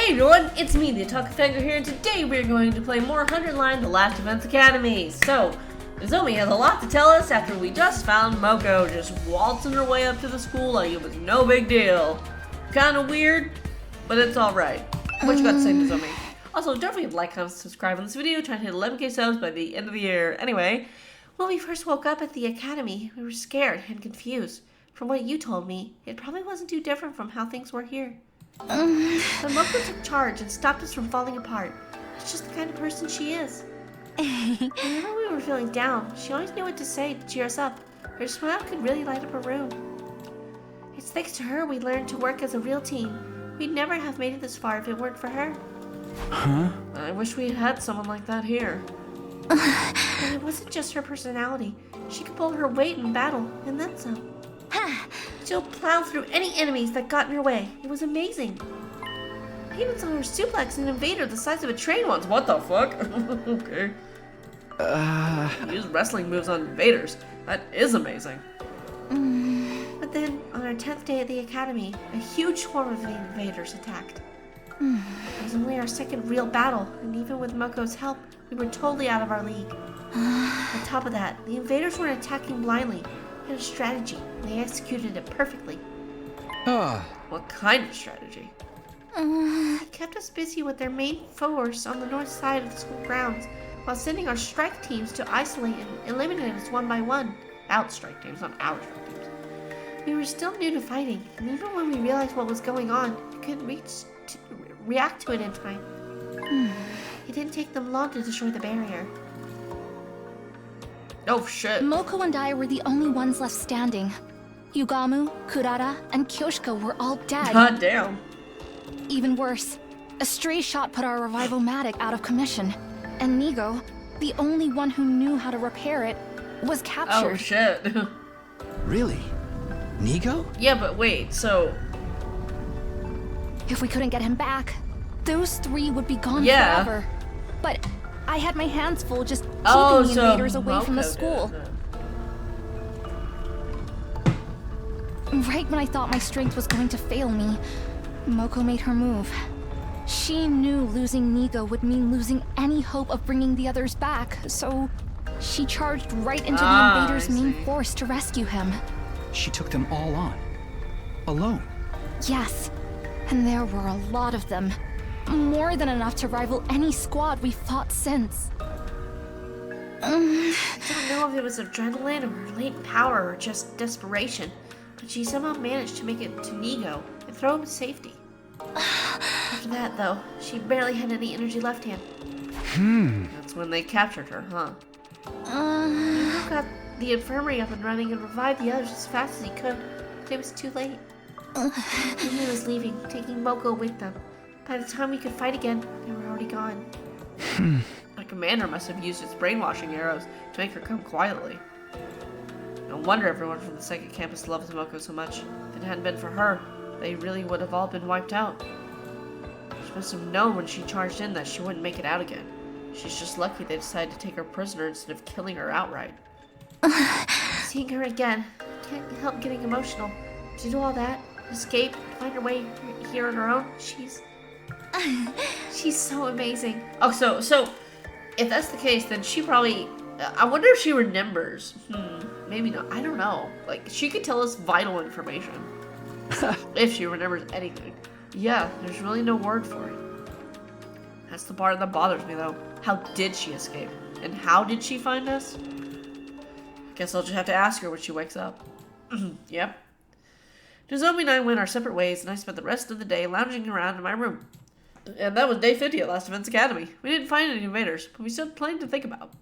Hey everyone, it's me, the Otaku Fango here, and today we're going to play more 100 Line The Last Defense Academy. So, Nozomi has a lot to tell us after we just found Moko just waltzing her way up to the school like it was no big deal. Kinda weird, but it's alright. What you got to say, Nozomi? Also, don't forget to like, comment, subscribe on this video, trying to hit 11k subs by the end of the year. Anyway, when we first woke up at the academy, we were scared and confused. From what you told me, it probably wasn't too different from how things were here. But Moko took charge and stopped us from falling apart. That's just the kind of person she is. Whenever we were feeling down, she always knew what to say to cheer us up. Her smile could really light up a room. It's thanks to her we learned to work as a real team. We'd never have made it this far if it weren't for her. Huh? I wish we had someone like that here. And it wasn't just her personality. She could pull her weight in battle, and then some. She'll plow through any enemies that got in her way. It was amazing. I even saw her suplex an invader the size of a train once. What the fuck? Okay. Use wrestling moves on invaders. That is amazing. But then, on our 10th day at the academy, a huge swarm of the invaders attacked. It was only our second real battle, and even with Moko's help, we were totally out of our league. On top of that, the invaders weren't attacking blindly. They had a strategy, and they executed it perfectly. What kind of strategy? They kept us busy with their main force on the north side of the school grounds, while sending our strike teams to isolate and eliminate us one by one. Out strike teams, not our strike teams. We were still new to fighting, and even when we realized what was going on, we couldn't react to it in time. It didn't take them long to destroy the barrier. Oh shit. Moko and I were the only ones left standing. Yugamu, Kurara, and Kyoshika were all dead. God damn. Even worse, a stray shot put our revival-matic out of commission. And Nigo, the only one who knew how to repair it, was captured. Oh shit. Really? Nigo? Yeah, but wait, so... If we couldn't get him back, those three would be gone Yeah. forever. But I had my hands full just keeping Oh, the so invaders away from the Moko school. did it. Right when I thought my strength was going to fail me, Moko made her move. She knew losing Nigo would mean losing any hope of bringing the others back, so she charged right into the invaders' I main see. force to rescue him. She took them all on. Alone. Yes, and there were a lot of them. More than enough to rival any squad we've fought since. I don't know if it was adrenaline or latent power or just desperation, but she somehow managed to make it to Nigo and throw him to safety. After that, though, she barely had any energy left hand. That's when they captured her, huh? Nigo got the infirmary up and running and revived the others as fast as he could, but it was too late. He was leaving, taking Moko with them. By the time we could fight again, they were already gone. The commander must have used his brainwashing arrows to make her come quietly. No wonder everyone from the second campus loves Moko so much. If it hadn't been for her, they really would have all been wiped out. She must have known when she charged in that she wouldn't make it out again. She's just lucky they decided to take her prisoner instead of killing her outright. Seeing her again, I can't help getting emotional. To do all that, escape, find her way here on her own, she's so amazing. Oh, so if that's the case, then she probably... I wonder if she remembers. Maybe not. I don't know. Like, she could tell us vital information. If she remembers anything. Yeah, there's really no word for it. That's the part that bothers me, though. How did she escape? And how did she find us? Guess I'll just have to ask her when she wakes up. Yep. Nozomi and I went our separate ways, and I spent the rest of the day lounging around in my room. And that was day 50 at Last Defense Academy. We didn't find any invaders, but we still had plenty to think about.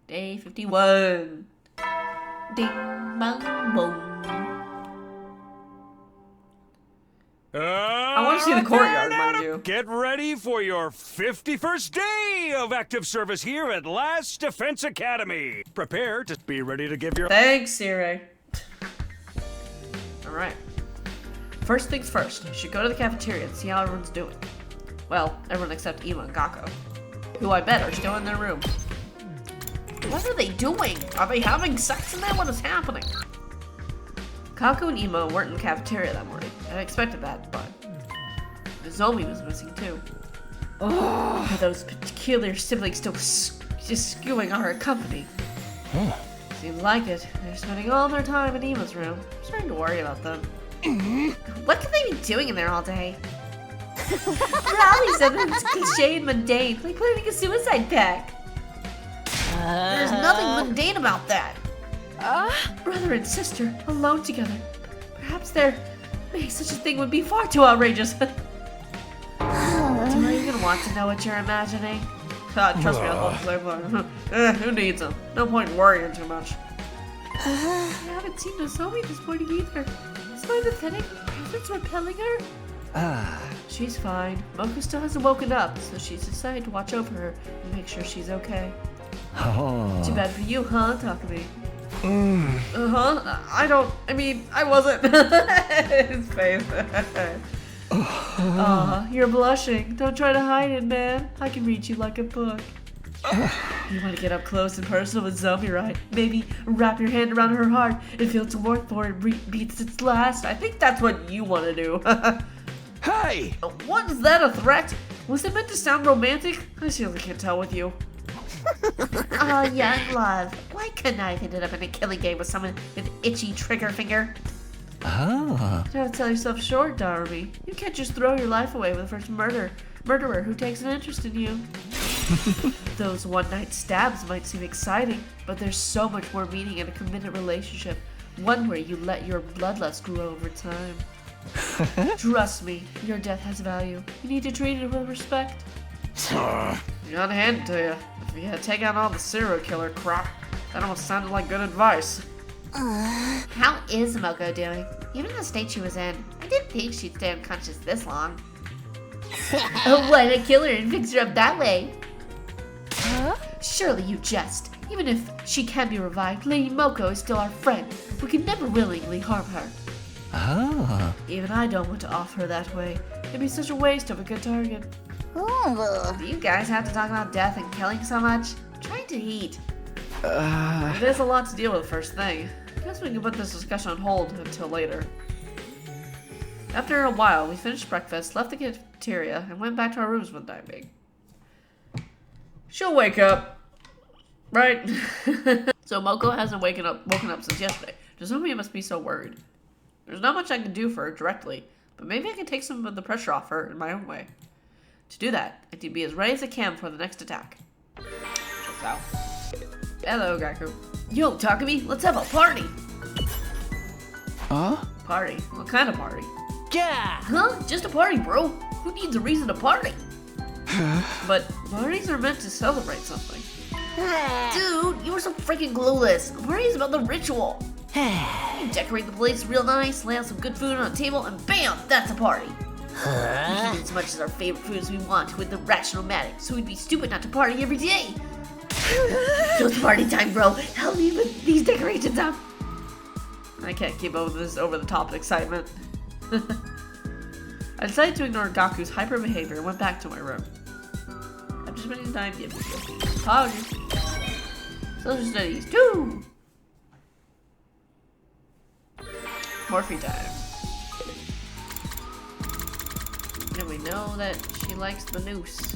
Day 51. Ding, bang, boom. I want to see the courtyard, mind you. Get ready for your 51st day of active service here at Last Defense Academy. Prepare to be ready to give your... Thanks, Siri. Alright. First things first, you should go to the cafeteria and see how everyone's doing. Well, everyone except Ima and Gakko, who I bet are still in their room. What are they doing? Are they having sex in there? What is happening? Gakko and Ima weren't in the cafeteria that morning. I expected that, but Zomi was missing too. Oh, those peculiar siblings still just skewing our company. Huh. Seems like it. They're spending all their time in Eva's room. I'm starting to worry about them. What could they be doing in there all day? Raleigh said that it's cliche and mundane, like planning a suicide pact. There's nothing mundane about that. Brother and sister, alone together. Perhaps maybe such a thing would be far too outrageous. Do I even want to know what you're imagining? Trust me, I'll who needs them? No point in worrying too much. I haven't seen Nozomi this morning either. Is my pathetic presence repelling her? She's fine. Moko still hasn't woken up, so she's decided to watch over her and make sure she's okay. Too bad for you, huh, Takumi? I wasn't. His face. Aw, you're blushing. Don't try to hide it, man. I can read you like a book. You want to get up close and personal with Zomi, right? Maybe wrap your hand around her heart and feel its warmth before it beats its last. I think that's what you want to do. Hey! What is that, a threat? Was it meant to sound romantic? I surely can't tell with you. Oh, young love. Why couldn't I have ended up in a killing game with someone with itchy trigger finger? Don't sell yourself short, Darby. You can't just throw your life away with the first murderer who takes an interest in you. Those one-night stabs might seem exciting, but there's so much more meaning in a committed relationship. One where you let your bloodlust grow over time. Trust me, your death has value. You need to treat it with respect. I gotta hand it to you. If you had taken out all the serial killer crap, that almost sounded like good advice. How is Moko doing? Even in the state she was in, I didn't think she'd stay unconscious this long. Why not kill her and fix her up that way? Huh? Surely you jest. Even if she can be revived, Lady Moko is still our friend. We can never willingly harm her. Even I don't want to off her that way. It'd be such a waste of a good target. Do you guys have to talk about death and killing so much? I'm trying to eat. There's a lot to deal with first thing. Guess we can put this discussion on hold until later. After a while, we finished breakfast, left the cafeteria, and went back to our rooms one diving. She'll wake up, right? So Moko hasn't woken up since yesterday. Nozomi must be so worried. There's not much I can do for her directly, but maybe I can take some of the pressure off her in my own way. To do that, I need to be as ready as I can for the next attack. Checks out. Hello, Gaku. Yo, Takumi, let's have a party! Party? What kind of party? Yeah! Huh? Just a party, bro. Who needs a reason to party? But parties are meant to celebrate something. Dude, you are so freaking clueless. A party is about the ritual. You decorate the place real nice, lay out some good food on a table, and BAM! That's a party. We can eat as much as our favorite food as we want with the rational matic, so we'd be stupid not to party every day. Just party time, bro. Help me with these decorations up. I can't keep up with this over-the-top excitement. I decided to ignore Gaku's hyper behavior and went back to my room. After spending time giving apologies. Social studies 2. Morphe time. And we know that she likes the noose.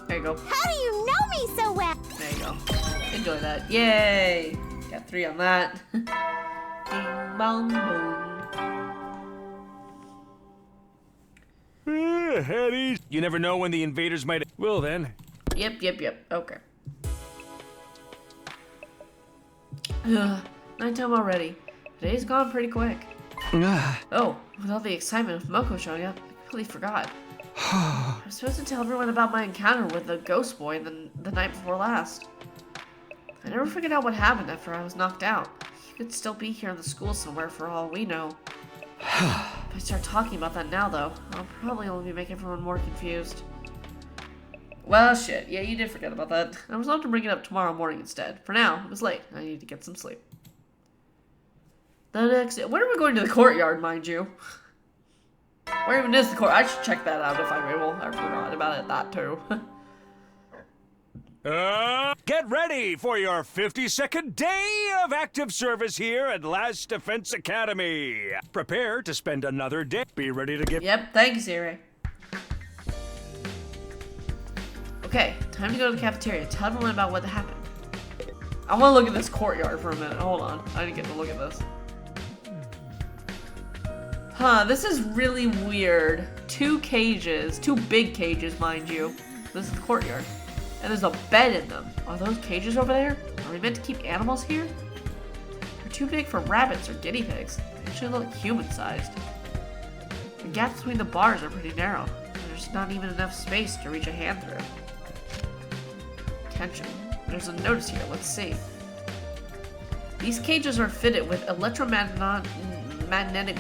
There you go. How do you know me so well? There you go. Enjoy that. Yay! Got 3 on that. Ding bong boom. Hetty. You never know when the invaders might... Well then. Yep. Okay. Ugh, nighttime already. Today's gone pretty quick. Oh, with all the excitement of Moko showing up, I completely forgot. I was supposed to tell everyone about my encounter with the ghost boy the night before last. I never figured out what happened after I was knocked out. He could still be here in the school somewhere for all we know. If I start talking about that now, though, I'll probably only make everyone more confused. Well, shit. Yeah, you did forget about that. I was about to bring it up tomorrow morning instead. For now, it was late. I need to get some sleep. The next day. When are we going to the courtyard, mind you? Where even is the court? I should check that out if I'm able. I forgot about it, that too. Get ready for your 52nd day of active service here at Last Defense Academy. Prepare to spend another day. Be ready to get... Yep, thank you, Siri. Okay, time to go to the cafeteria. Tell everyone about what happened. I want to look at this courtyard for a minute. Hold on. I didn't get to look at this. Huh, this is really weird. 2 cages. 2 big cages, mind you. This is the courtyard. And there's a bed in them. Are those cages over there? Are we meant to keep animals here? They're too big for rabbits or guinea pigs. They actually look human-sized. The gaps between the bars are pretty narrow. There's not even enough space to reach a hand through. Attention. There's a notice here. Let's see. These cages are fitted with electromagnetic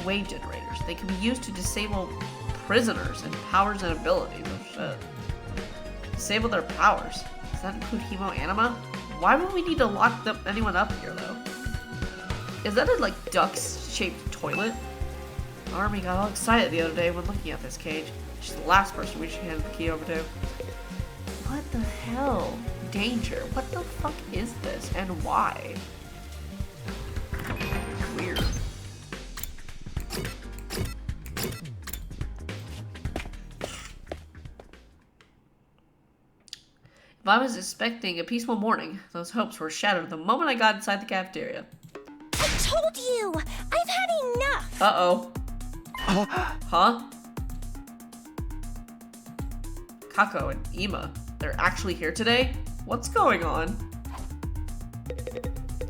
wave generators. They can be used to disable prisoners and powers and abilities. Oh shit. Disable their powers. Does that include hemo anima? Why would we need to lock anyone up here though? Is that a like duck-shaped toilet? Army got all excited the other day when looking at this cage. She's the last person we should hand the key over to. What the hell? Danger. What the fuck is this and why? Weird. If I was expecting a peaceful morning, those hopes were shattered the moment I got inside the cafeteria. I told you! I've had enough! Uh-oh. Huh? Kako and Ima, they're actually here today? What's going on?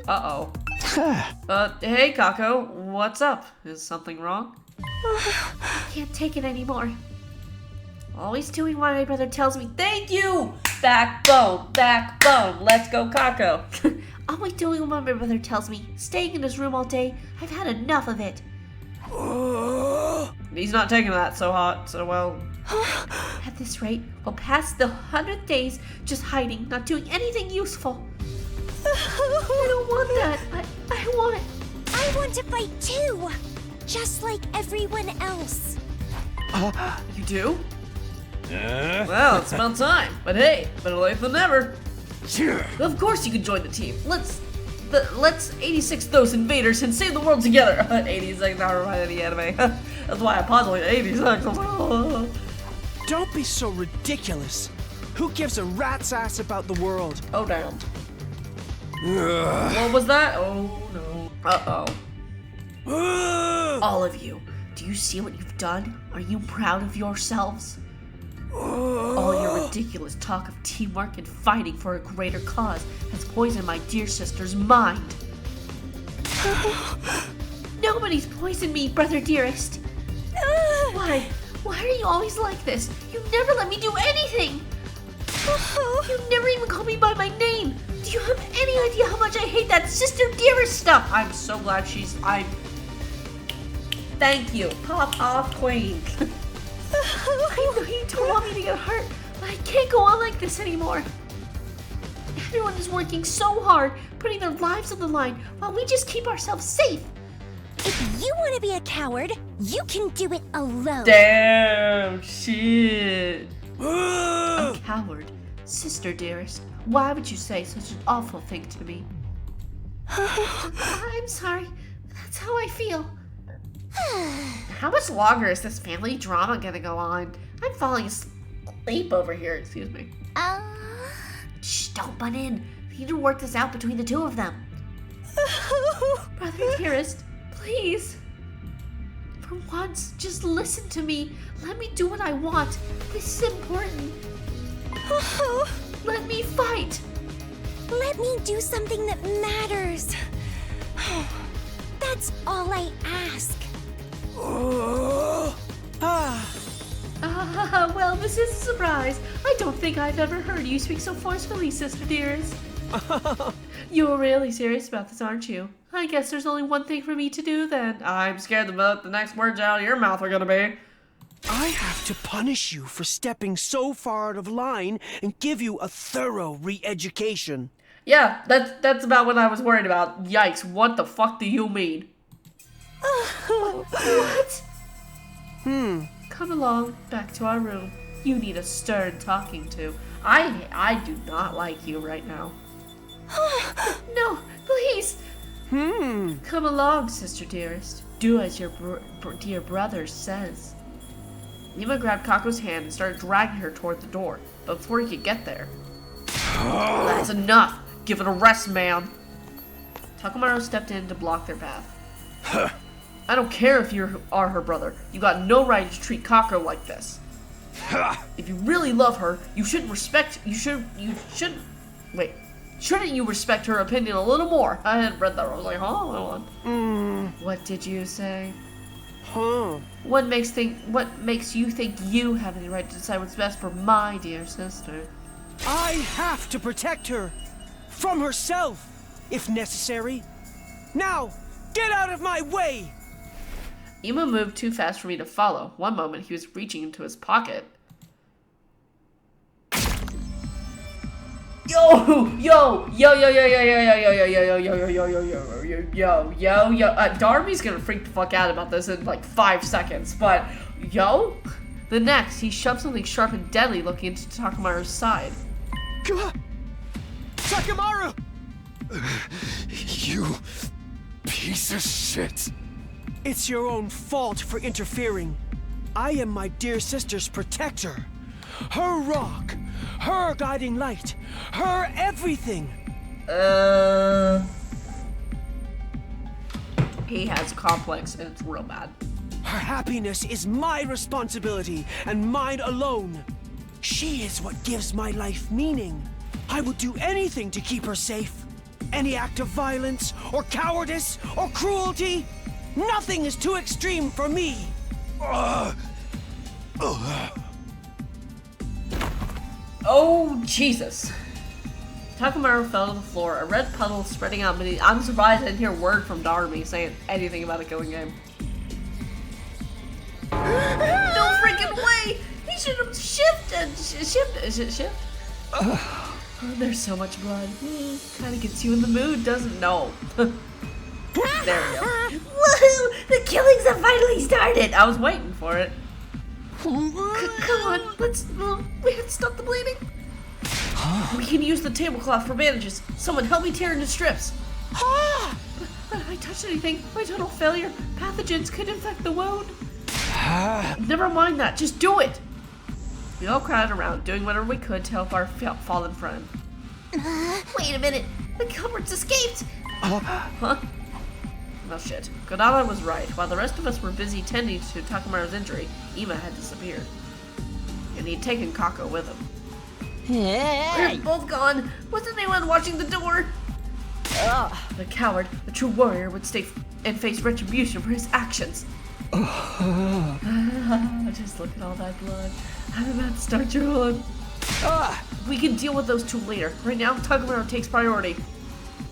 Uh-oh. Hey Kako, what's up? Is something wrong? I can't take it anymore. Always doing what my brother tells me. Thank you! Backbone, backbone. Let's go, Kako. Always doing what my brother tells me. Staying in his room all day. I've had enough of it. He's not taking that so well. At this rate, we'll pass the 100 days just hiding, not doing anything useful. I don't want that. I want to fight too. Just like everyone else. You do? Well, it's about time. But hey, better late than never. Sure. Of course you can join the team. Let's 86 those invaders and save the world together. 86, not reminded of the anime. That's why I paused like 86. Don't be so ridiculous. Who gives a rat's ass about the world? Oh damn. What was that? Oh no. Uh-oh. All of you, do you see what you've done? Are you proud of yourselves? All your ridiculous talk of teamwork and fighting for a greater cause has poisoned my dear sister's mind. Nobody's poisoned me, brother dearest. Why? Why are you always like this? You never let me do anything. You never even call me by my name. Do you have any idea how much I hate that sister dearest stuff? I'm so glad Thank you. Pop off, queen. I know you don't want me to get hurt, but I can't go on like this anymore. Everyone is working so hard, putting their lives on the line, while we just keep ourselves safe. If you want to be a coward, you can do it alone. Damn, shit. A coward. Sister dearest, why would you say such an awful thing to me? I'm sorry. That's how I feel. How much longer is this family drama gonna go on? I'm falling asleep over here, excuse me. Shh, don't butt in. We need to work this out between the two of them. Brother dearest, please. For once, just listen to me. Let me do what I want. This is important. Let me fight. Let me do something that matters. That's all I ask. Well, this is a surprise. I don't think I've ever heard you speak so forcefully, sister dearest. You're really serious about this, aren't you? I guess there's only one thing for me to do then. I'm scared about the next words out of your mouth are gonna be. I have to punish you for stepping so far out of line and give you a thorough re-education. Yeah, that's about what I was worried about. Yikes, what the fuck do you mean? What? Come along, back to our room. You need a stern talking to. I do not like you right now. No, please. Come along, sister dearest. Do as your dear brother says. Ima grabbed Kako's hand and started dragging her toward the door, but before he could get there... That's enough! Give it a rest, man! Takamaru stepped in to block their path. I don't care if you are her brother. You got no right to treat Kako like this. If you really love her, you shouldn't respect... Wait. Shouldn't you respect her opinion a little more? I had read that. I was like, huh? What did you say? Huh? What makes you think you have any right to decide what's best for my dear sister? I have to protect her. From herself, if necessary. Now, get out of my way! Ima moved too fast for me to follow. One moment, he was reaching into his pocket. Darby's gonna freak the fuck out about this in like 5 seconds, but the next, he shoved something sharp and deadly looking into Takamaru's side. Takamaru! You piece of shit. It's your own fault for interfering. I am my dear sister's protector. Her rock, her guiding light, her everything. He has a complex and it's real bad. Her happiness is my responsibility and mine alone. She is what gives my life meaning. I would do anything to keep her safe. Any act of violence, or cowardice, or cruelty, nothing is too extreme for me. Oh, Jesus. Takamaru fell to the floor, a red puddle spreading out beneath. I'm surprised I didn't hear a word from Darby saying anything about a killing game. No freaking way! He should have shifted! Is it shift? Oh, there's so much blood. Kinda gets you in the mood, doesn't it? No. There we go. Woohoo! The killings have finally started! I was waiting for it. Come on, we have to stop the bleeding. We can use the tablecloth for bandages. Someone help me tear into strips. But if I touch anything, my total failure. Pathogens could infect the wound. Never mind that, just do it. We all crowded around, doing whatever we could to help our fallen friend. Wait a minute. The culprits escaped! Huh? Oh shit. Kodama was right. While the rest of us were busy tending to Takamaru's injury, Ima had disappeared. And he'd taken Kako with him. They're both gone. Wasn't anyone watching the door? The coward, the true warrior, would stay and face retribution for his actions. Just look at all that blood. I'm about to start your own. We can deal with those two later. Right now, Takamaru takes priority.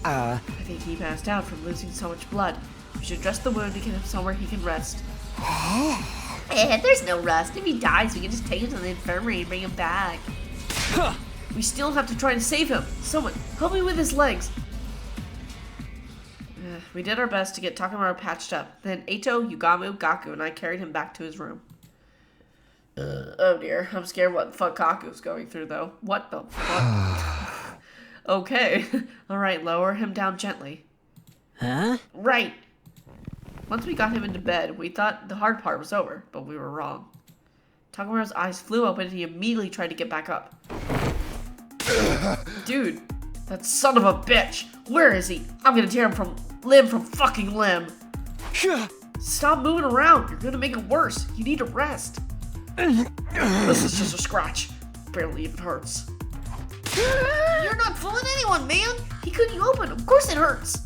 I think he passed out from losing so much blood. We should dress the wound and get him somewhere he can rest. There's no rest. If he dies, we can just take him to the infirmary and bring him back. We still have to try to save him. Someone, help me with his legs. We did our best to get Takamaru patched up. Then Eito, Yugamu, Gaku, and I carried him back to his room. Oh dear, I'm scared what the fuck Kaku's going through though. What the fuck? Okay. Alright, lower him down gently. Huh? Right. Once we got him into bed, we thought the hard part was over, but we were wrong. Takamaru's eyes flew open and he immediately tried to get back up. Dude, that son of a bitch! Where is he? I'm gonna tear him from limb from fucking limb. Stop moving around. You're gonna make it worse. You need to rest. This is just a scratch. Barely even hurts. You're not fooling anyone, man. He couldn't open. Of course it hurts.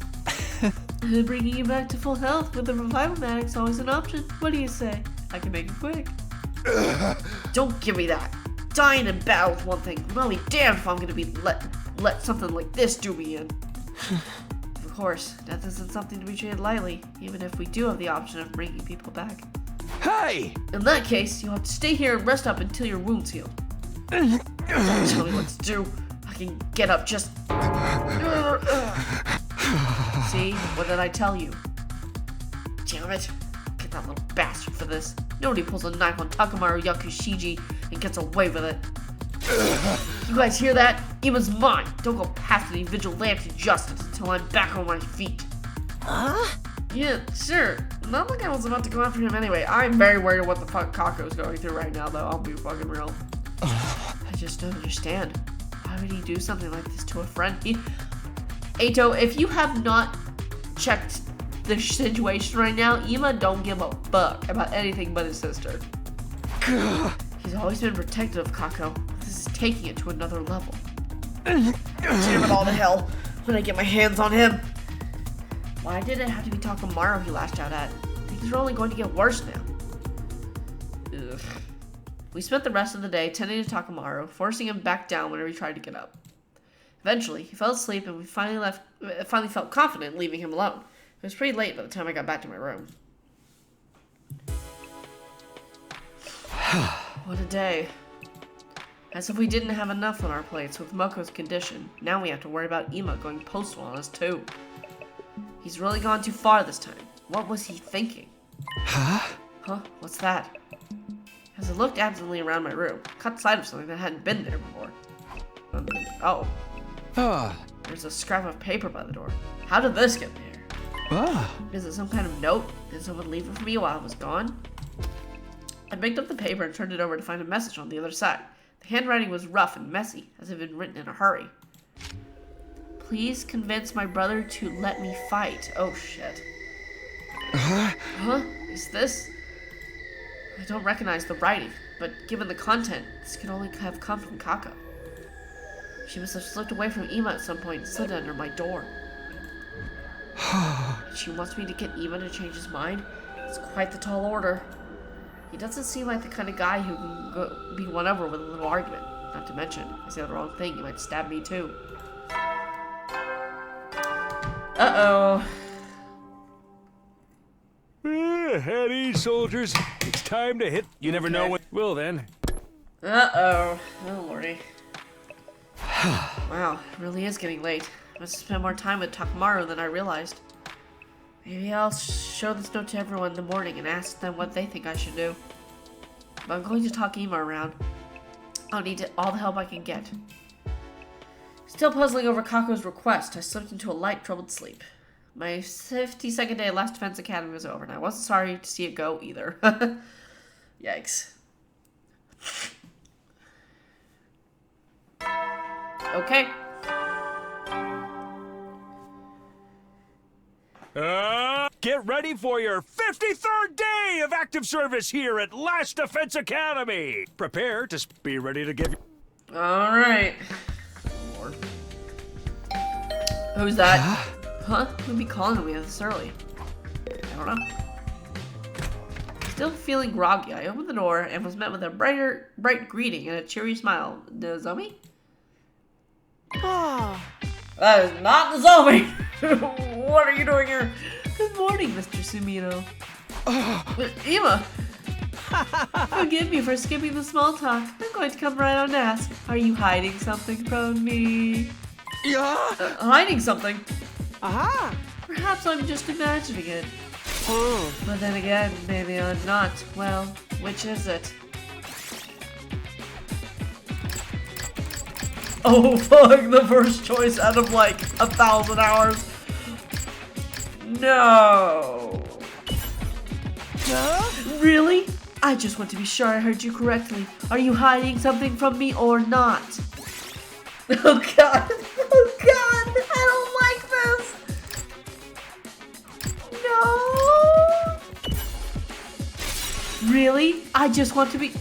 Bringing you back to full health with a revival matic's always an option. What do you say? I can make it quick. Don't give me that. Dying in battle is one thing. I'm only damned if I'm gonna be let something like this do me in. Of course, death isn't something to be treated lightly, even if we do have the option of bringing people back. Hey! In that case, you'll have to stay here and rest up until your wound's healed. Don't tell me what to do. I can get up just... See? What did I tell you? Damn it. Get that little bastard for this. Nobody pulls a knife on Takamaru Yakushiji and gets away with it. You guys hear that? Ima's mine. Don't go past any vigilante justice until I'm back on my feet. Huh? Yeah, sure. Not like I was about to go after him anyway. I'm very worried of what the fuck Kako's going through right now, though. I'll be fucking real. I just don't understand. Why would he do something like this to a friend? Eito, if you have not checked the situation right now, Ima don't give a fuck about anything but his sister. He's always been protective of Kako. This is taking it to another level. Damn it all to hell when I get my hands on him. Why did it have to be Takamaru he lashed out at? Things are only going to get worse now. Ugh. We spent the rest of the day tending to Takamaru, forcing him back down whenever he tried to get up. Eventually, he fell asleep and we finally felt confident leaving him alone. It was pretty late by the time I got back to my room. What a day. As if we didn't have enough on our plates with Moko's condition, now we have to worry about Ima going postal on us too. He's really gone too far this time. What was he thinking? Huh? What's that? As I looked absently around my room, I caught sight of something that hadn't been there before. There's a scrap of paper by the door. How did this get there? Is it some kind of note? Did someone leave it for me while I was gone? I picked up the paper and turned it over to find a message on the other side. The handwriting was rough and messy, as if it had been written in a hurry. Please convince my brother to let me fight. Oh shit. Huh? Is this? I don't recognize the writing, but given the content, this could only have come from Kako. She must have slipped away from Ima at some point and slid under my door. She wants me to get Ima to change his mind? It's quite the tall order. He doesn't seem like the kind of guy who can be won over with a little argument. Not to mention, if I say the wrong thing, he might stab me too. Uh-oh. At ease, soldiers. It's time to hit. You never know when. Well then. Uh-oh. Oh, lordy. Wow, it really is getting late. I must spend more time with Takamaru than I realized. Maybe I'll show this note to everyone in the morning and ask them what they think I should do. But I'm going to talk Ima around. I'll need all the help I can get. Still puzzling over Kako's request, I slipped into a light, troubled sleep. My 52nd day at Last Defense Academy was over, and I wasn't sorry to see it go either. Yikes. Okay. Get ready for your 53rd day of active service here at Last Defense Academy. Prepare to be ready to give. Alright. Lord. Who's that? Huh? Who'd be calling me this early? I don't know. Still feeling groggy, I opened the door and was met with a bright greeting and a cheery smile. Nozomi? That is not Nozomi! What are you doing here? Good morning, Mr. Sumino. Ima! Forgive me for skipping the small talk. I'm going to come right on and ask. Are you hiding something from me? Yeah. Hiding something? Aha. Perhaps I'm just imagining it. Oh. But then again, maybe I'm not. Well, which is it? Oh fuck, the first choice out of like 1,000 hours. No. Huh? Really? I just want to be sure I heard you correctly. Are you hiding something from me or not? Oh god. Oh god. I don't like this. No. Really? I just want to be...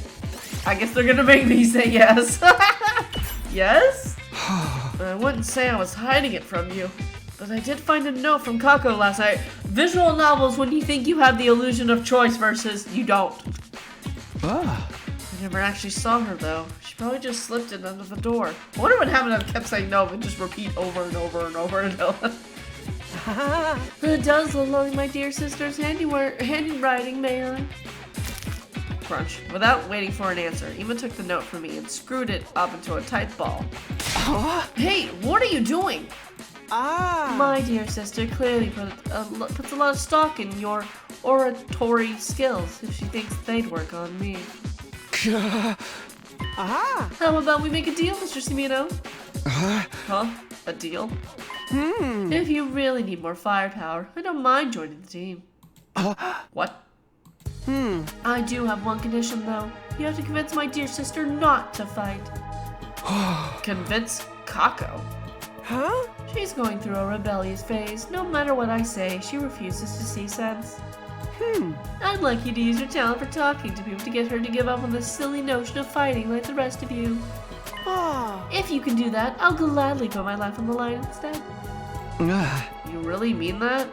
I guess they're gonna make me say yes. Yes? I wouldn't say I was hiding it from you, but I did find a note from Kako last night. Visual novels when you think you have the illusion of choice versus you don't. I never actually saw her though. She probably just slipped it under the door. I wonder what happened if I kept saying no and just repeat over and over and over and over. It does look like my dear sister's handwriting, may I? Crunch. Without waiting for an answer, Ima took the note from me and screwed it up into a tight ball. Hey, what are you doing? My dear sister clearly puts a lot of stock in your oratory skills if she thinks they'd work on me. Aha! How about we make a deal, Mr. Cimino? Huh? A deal? If you really need more firepower, I don't mind joining the team. What? I do have one condition, though. You have to convince my dear sister not to fight. Convince Kako? Huh? She's going through a rebellious phase. No matter what I say, she refuses to see sense. I'd like you to use your talent for talking to people to get her to give up on this silly notion of fighting like the rest of you. Ah. If you can do that, I'll gladly put my life on the line instead. You really mean that?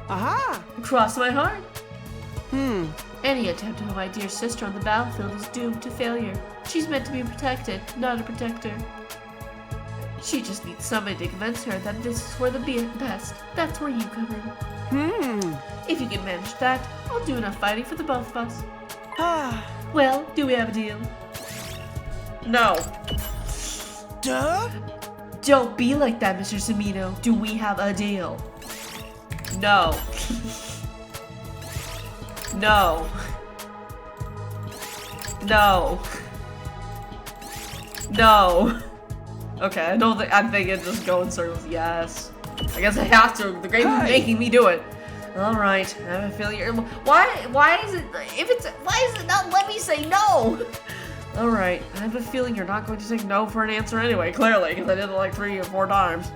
Aha! Cross my heart. Any attempt to put my dear sister on the battlefield is doomed to failure. She's meant to be protected, not a protector. She just needs somebody to convince her that this is for the best. That's where you come in. If you can manage that, I'll do enough fighting for the both of us. Ah. Well, do we have a deal? No. Duh? Don't be like that, Mr. Cimino. Do we have a deal? No. No. No. No. Okay, I think it just go in circles. Yes. I guess I have to. The game is making me do it. Alright, I have a feeling why is it not let me say no? Alright, I have a feeling you're not going to take no for an answer anyway, clearly, because I did it like 3 or 4 times.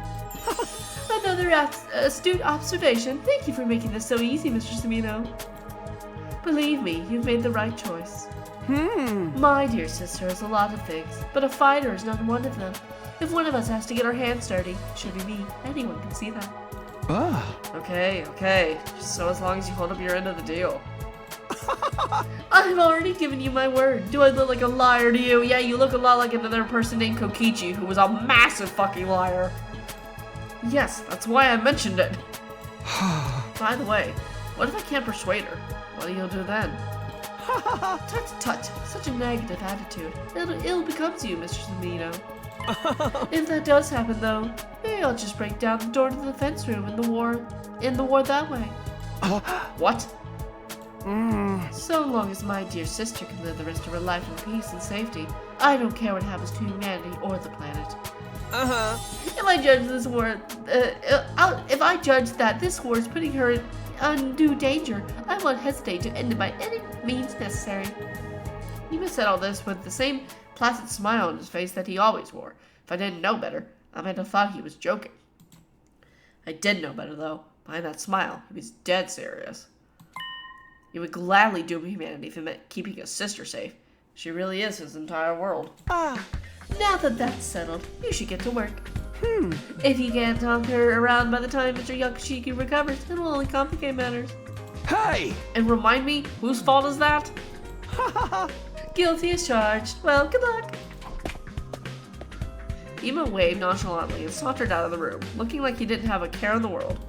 Another astute observation. Thank you for making this so easy, Mr. Cimino. Believe me, you've made the right choice. My dear sister is a lot of things, but a fighter is not one of them. If one of us has to get our hands dirty, it should be me. Anyone can see that. Okay. Just so as long as you hold up your end of the deal. I've already given you my word. Do I look like a liar to you? Yeah, you look a lot like another person named Kokichi, who was a massive fucking liar. Yes, that's why I mentioned it. By the way, what if I can't persuade her? What do you do then? Tut, such a negative attitude. It'll ill becomes you, Mr. Cimino. If that does happen, though, maybe I'll just break down the door to the defense room in the war that way. What? So long as my dear sister can live the rest of her life in peace and safety, I don't care what happens to humanity or the planet. If I judge this war, if I judge that this war is putting her in undue danger, I won't hesitate to end it by any means necessary. Yima said all this with the same placid smile on his face that he always wore. If I didn't know better, I might have thought he was joking. I did know better, though. Behind that smile, he was dead serious. He would gladly doom humanity if it meant keeping his sister safe. She really is his entire world. Now that that's settled, you should get to work. If you can't talk her around by the time Mr. Yakushiki recovers, it will only complicate matters. Hey! And remind me, whose fault is that? Guilty as charged. Well, good luck. Ima waved nonchalantly and sauntered out of the room, looking like he didn't have a care in the world.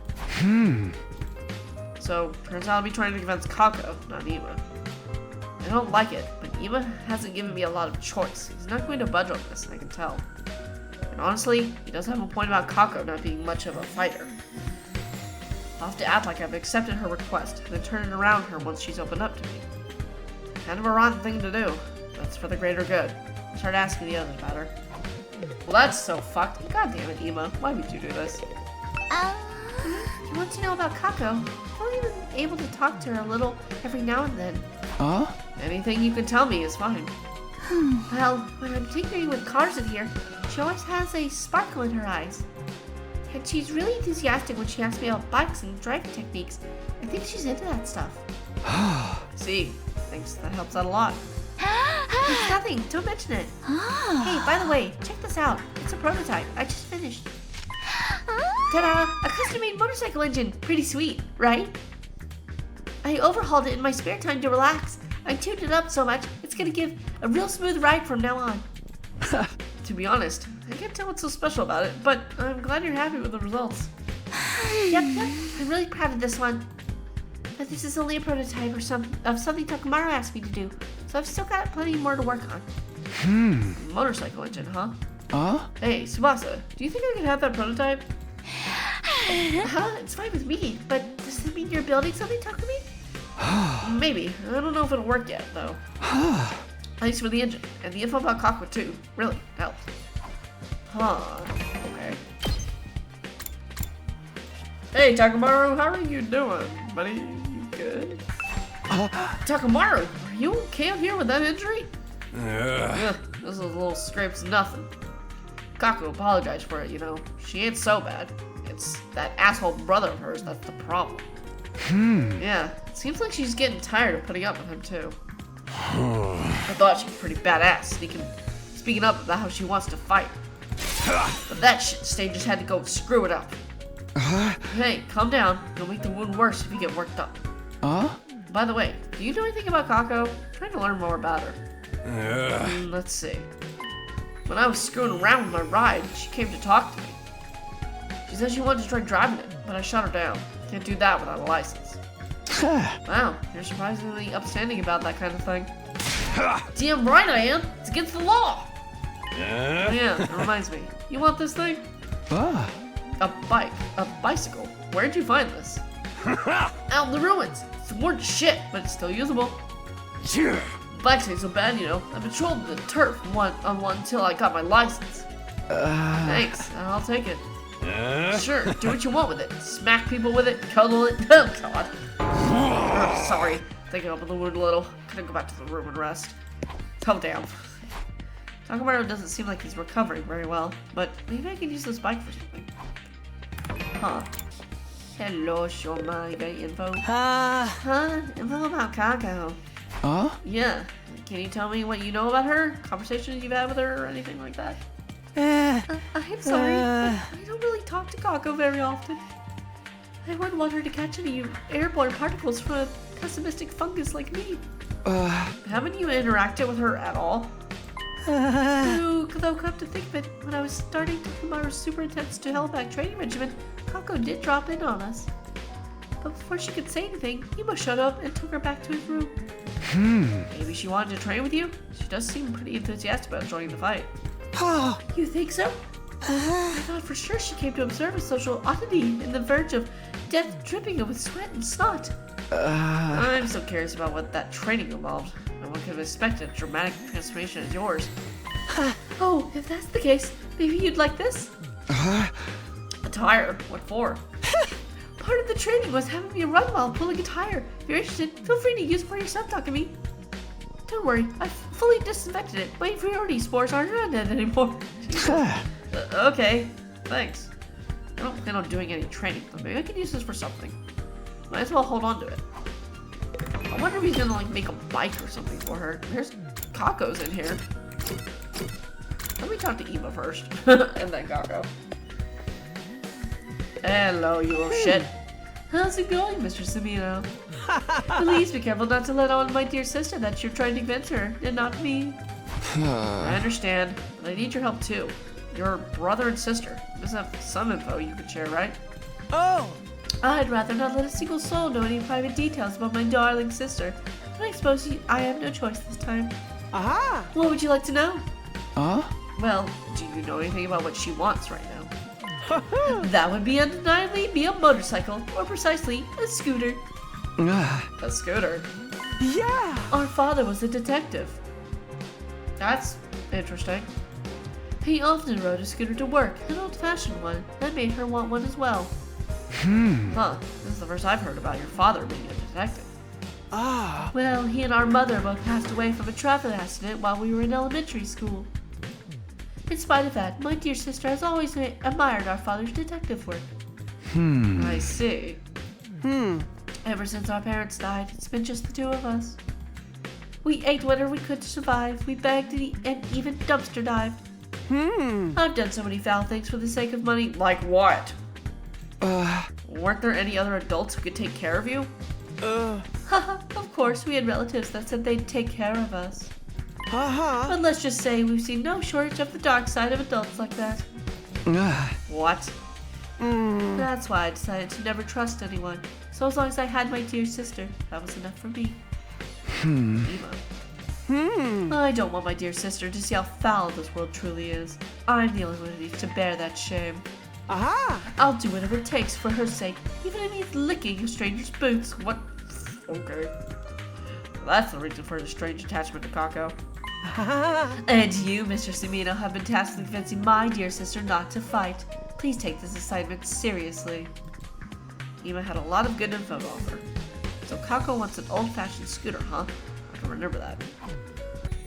So, turns out I'll be trying to convince Kako, not Ima. I don't like it, but Ima hasn't given me a lot of choice. He's not going to budge on this, I can tell. And honestly, he does have a point about Kako not being much of a fighter. I'll have to act like I've accepted her request, and then turn it around her once she's opened up to me. Kind of a rotten thing to do, but it's for the greater good. I'll start asking the others about her. Well, that's so fucked. God damn it, Ima. Why would you do this? You want to know about Kako? I've only been able to talk to her a little every now and then. Anything you can tell me is fine. Well, when I'm tinkering with cars in here, she always has a sparkle in her eyes. And she's really enthusiastic when she asks me about bikes and driving techniques. I think she's into that stuff. See, thinks that helps out a lot. It's nothing, don't mention it. Hey, by the way, check this out. It's a prototype. I just finished. Ta-da! A custom-made motorcycle engine. Pretty sweet, right? I overhauled it in my spare time to relax. I tuned it up so much, it's gonna give a real smooth ride from now on. To be honest, I can't tell what's so special about it, but I'm glad you're happy with the results. Yep, I'm really proud of this one. But this is only a prototype of something Takamaru asked me to do, so I've still got plenty more to work on. Motorcycle engine, huh? Hey, Tsubasa, do you think I can have that prototype? It's fine with me, but does it mean you're building something, Takumi? Maybe. I don't know if it'll work yet, though. Thanks for the engine, and the info about Kako too. Really helped. Huh, okay. Hey, Takamaru, how are you doing, buddy? You good? Takamaru, are you okay out here with that injury? Ugh, this little scrape's nothing. Kako apologized for it, you know. She ain't so bad. It's that asshole brother of hers that's the problem. Yeah, it seems like she's getting tired of putting up with him, too. I thought she was pretty badass, speaking up about how she wants to fight. But that shit stage just had to go and screw it up. Hey, calm down. You'll make the wound worse if you get worked up. By the way, do you know anything about Kako? I'm trying to learn more about her. Let's see. When I was screwing around with my ride, she came to talk to me. She said she wanted to try driving it, but I shut her down. Can't do that without a license. Wow, you're surprisingly upstanding about that kind of thing. Damn right I am. It's against the law. Yeah, it reminds me. You want this thing? A bike. A bicycle. Where'd you find this? Out in the ruins. It's worn to shit, but it's still usable. Bikes ain't so bad, you know. I patrolled the turf one until I got my license. Thanks, I'll take it. Sure, do what you want with it. Smack people with it, cuddle it. Oh, God. Sorry, thinking up with the wound a little. Gonna go back to the room and rest. Oh, damn. Takamaru doesn't seem like he's recovering very well, but maybe I can use this bike for something. Huh. Hello, Shoma. You got any info? Info about Kako. Yeah. Can you tell me what you know about her? Conversations you've had with her or anything like that? I'm sorry, but I don't really talk to Kako very often. I wouldn't want her to catch any airborne particles from a pessimistic fungus like me. Haven't you interacted with her at all? Though come to think of it, when I was starting Takamaru's super intense to Hellback training regimen, Kako did drop in on us. But before she could say anything, Imo showed up and took her back to his room. Maybe she wanted to train with you? She does seem pretty enthusiastic about joining the fight. You think so? I thought for sure she came to observe a social oddity in the verge of death dripping with sweat and snot. I'm so curious about what that training involved. No one could have expected a dramatic transformation as yours. Oh, if that's the case, maybe you'd like this? A tire? What for? Part of the training was having me run while pulling a tire. If you're interested, feel free to use it for yourself, Takumi. Don't worry, I've fully disinfected it. My inferiority spores aren't around it anymore. Okay, thanks. I don't plan on doing any training, but maybe I can use this for something. Might as well hold on to it. I wonder if he's gonna like make a bike or something for her. There's Kako's in here. Let me talk to Eva first, and then Kako. Hello, you little shit. How's it going, Mr. Sumino? Please be careful not to let on my dear sister that you're trying to convince her, and not me. I understand, but I need your help too. Your brother and sister. You must have some info you could share, right? Oh! I'd rather not let a single soul know any private details about my darling sister, but I suppose I have no choice this time. Aha! What would you like to know? Well, do you know anything about what she wants right now? That would be undeniably be a motorcycle, or precisely, a scooter. A scooter? Yeah! Our father was a detective. That's interesting. He often rode a scooter to work, an old-fashioned one. That made her want one as well. Huh, this is the first I've heard about your father being a detective. Well, he and our mother both passed away from a traffic accident while we were in elementary school. In spite of that, my dear sister has always admired our father's detective work. I see. Ever since our parents died, it's been just the two of us. We ate whatever we could to survive, we begged and even dumpster dived. I've done so many foul things for the sake of money. Like what? Weren't there any other adults who could take care of you? Haha, of course, we had relatives that said they'd take care of us. But let's just say we've seen no shortage of the dark side of adults like that. What? That's why I decided to never trust anyone. So as long as I had my dear sister, that was enough for me. Eva. I don't want my dear sister to see how foul this world truly is. I'm the only one who needs to bear that shame. I'll do whatever it takes for her sake, even if it means licking a stranger's boots. What? Okay. Well, that's the reason for the strange attachment to Kako. And you, Mr. Sumino, have been tasked with convincing my dear sister not to fight. Please take this assignment seriously. Ima had a lot of good info to offer. So Kako wants an old-fashioned scooter, huh? I can remember that.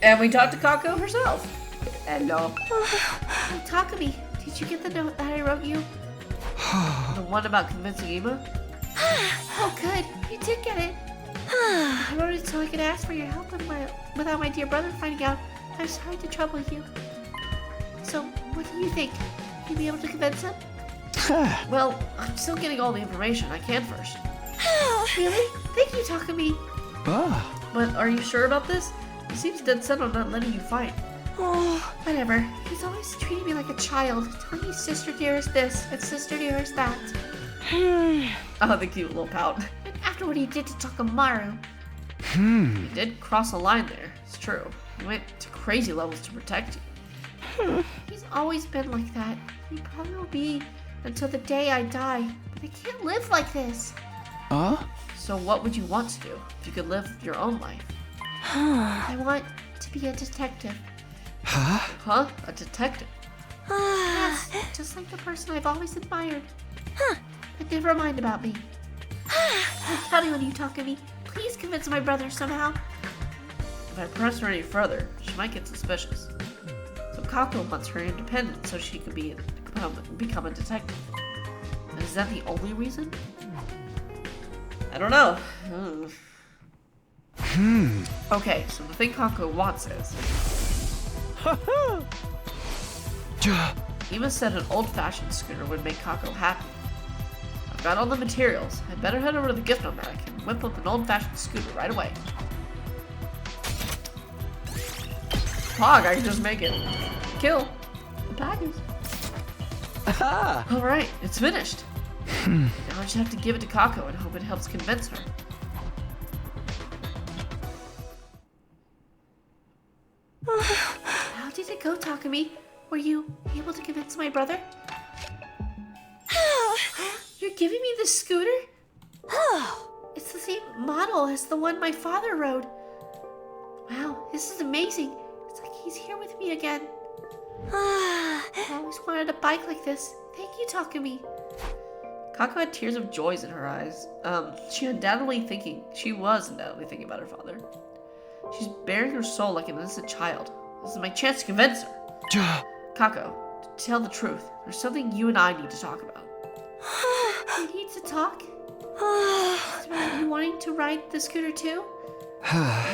And we talked to Kako herself. Hello. Oh, Takumi, did you get the note that I wrote you? The one about convincing Ima? Oh, good. You did get it. I wrote it so I could ask for your help without my dear brother finding out. I'm sorry to trouble you. So, what do you think? You'll be able to convince him? Well, I'm still getting all the information I can first. Really? Thank you, Takumi. But are you sure about this? He seems dead set on not letting you fight. Oh, whatever. He's always treating me like a child, telling me sister dearest this and sister dearest that. Oh, the cute little pout. And after what he did to Takamaru. He did cross a line there, it's true. He went to crazy levels to protect you. He's always been like that. He probably will be until the day I die. But I can't live like this. So what would you want to do if you could live your own life? I want to be a detective. Huh? A detective? Yes, just like the person I've always admired. But never mind about me. I'm counting on you, Takumi. Please convince my brother somehow. If I press her any further, she might get suspicious. So Kako wants her independent so she can become a detective. And is that the only reason? I don't know. Okay, so the thing Kako wants is... Ima said an old-fashioned scooter would make Kako happy. I've got all the materials. I'd better head over to the gift nomadic and whip up an old-fashioned scooter right away. Pog, I can just make it. Kill. The package. Alright, it's finished. Now I just have to give it to Kako and hope it helps convince her. How did it go, Takumi? Were you able to convince my brother? You're giving me this scooter? It's the same model as the one my father rode. Wow, this is amazing. It's like he's here with me again. I always wanted a bike like this. Thank you, Takumi. Kako had tears of joy in her eyes. She was undoubtedly thinking about her father. She's bearing her soul like an innocent child. This is my chance to convince her. Kako, to tell the truth, there's something you and I need to talk about. We need to talk? Is it about you wanting to ride the scooter too?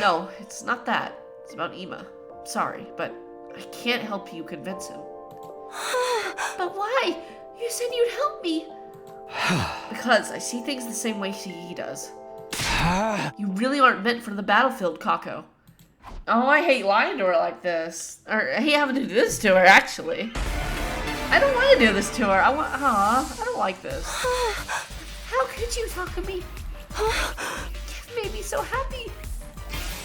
No, it's not that. It's about Ima. I'm sorry, but I can't help you convince him. But why? You said you'd help me. Because I see things the same way he does. You really aren't meant for the battlefield, Kako. Oh, I hate lying to her like this. Or I hate having to do this to her, actually. I don't want to do this to her. I don't like this. How could you, Takumi? You made me so happy.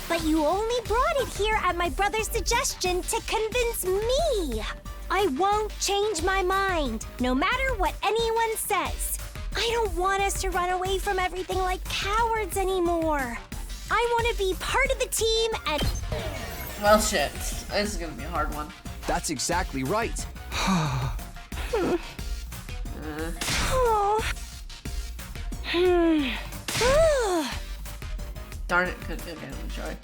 But you only brought it here at my brother's suggestion to convince me. I won't change my mind, no matter what anyone says. I don't want us to run away from everything like cowards anymore. I want to be part of the team and... Well, shit. This is gonna be a hard one. That's exactly right. Darn it, couldn't get a try.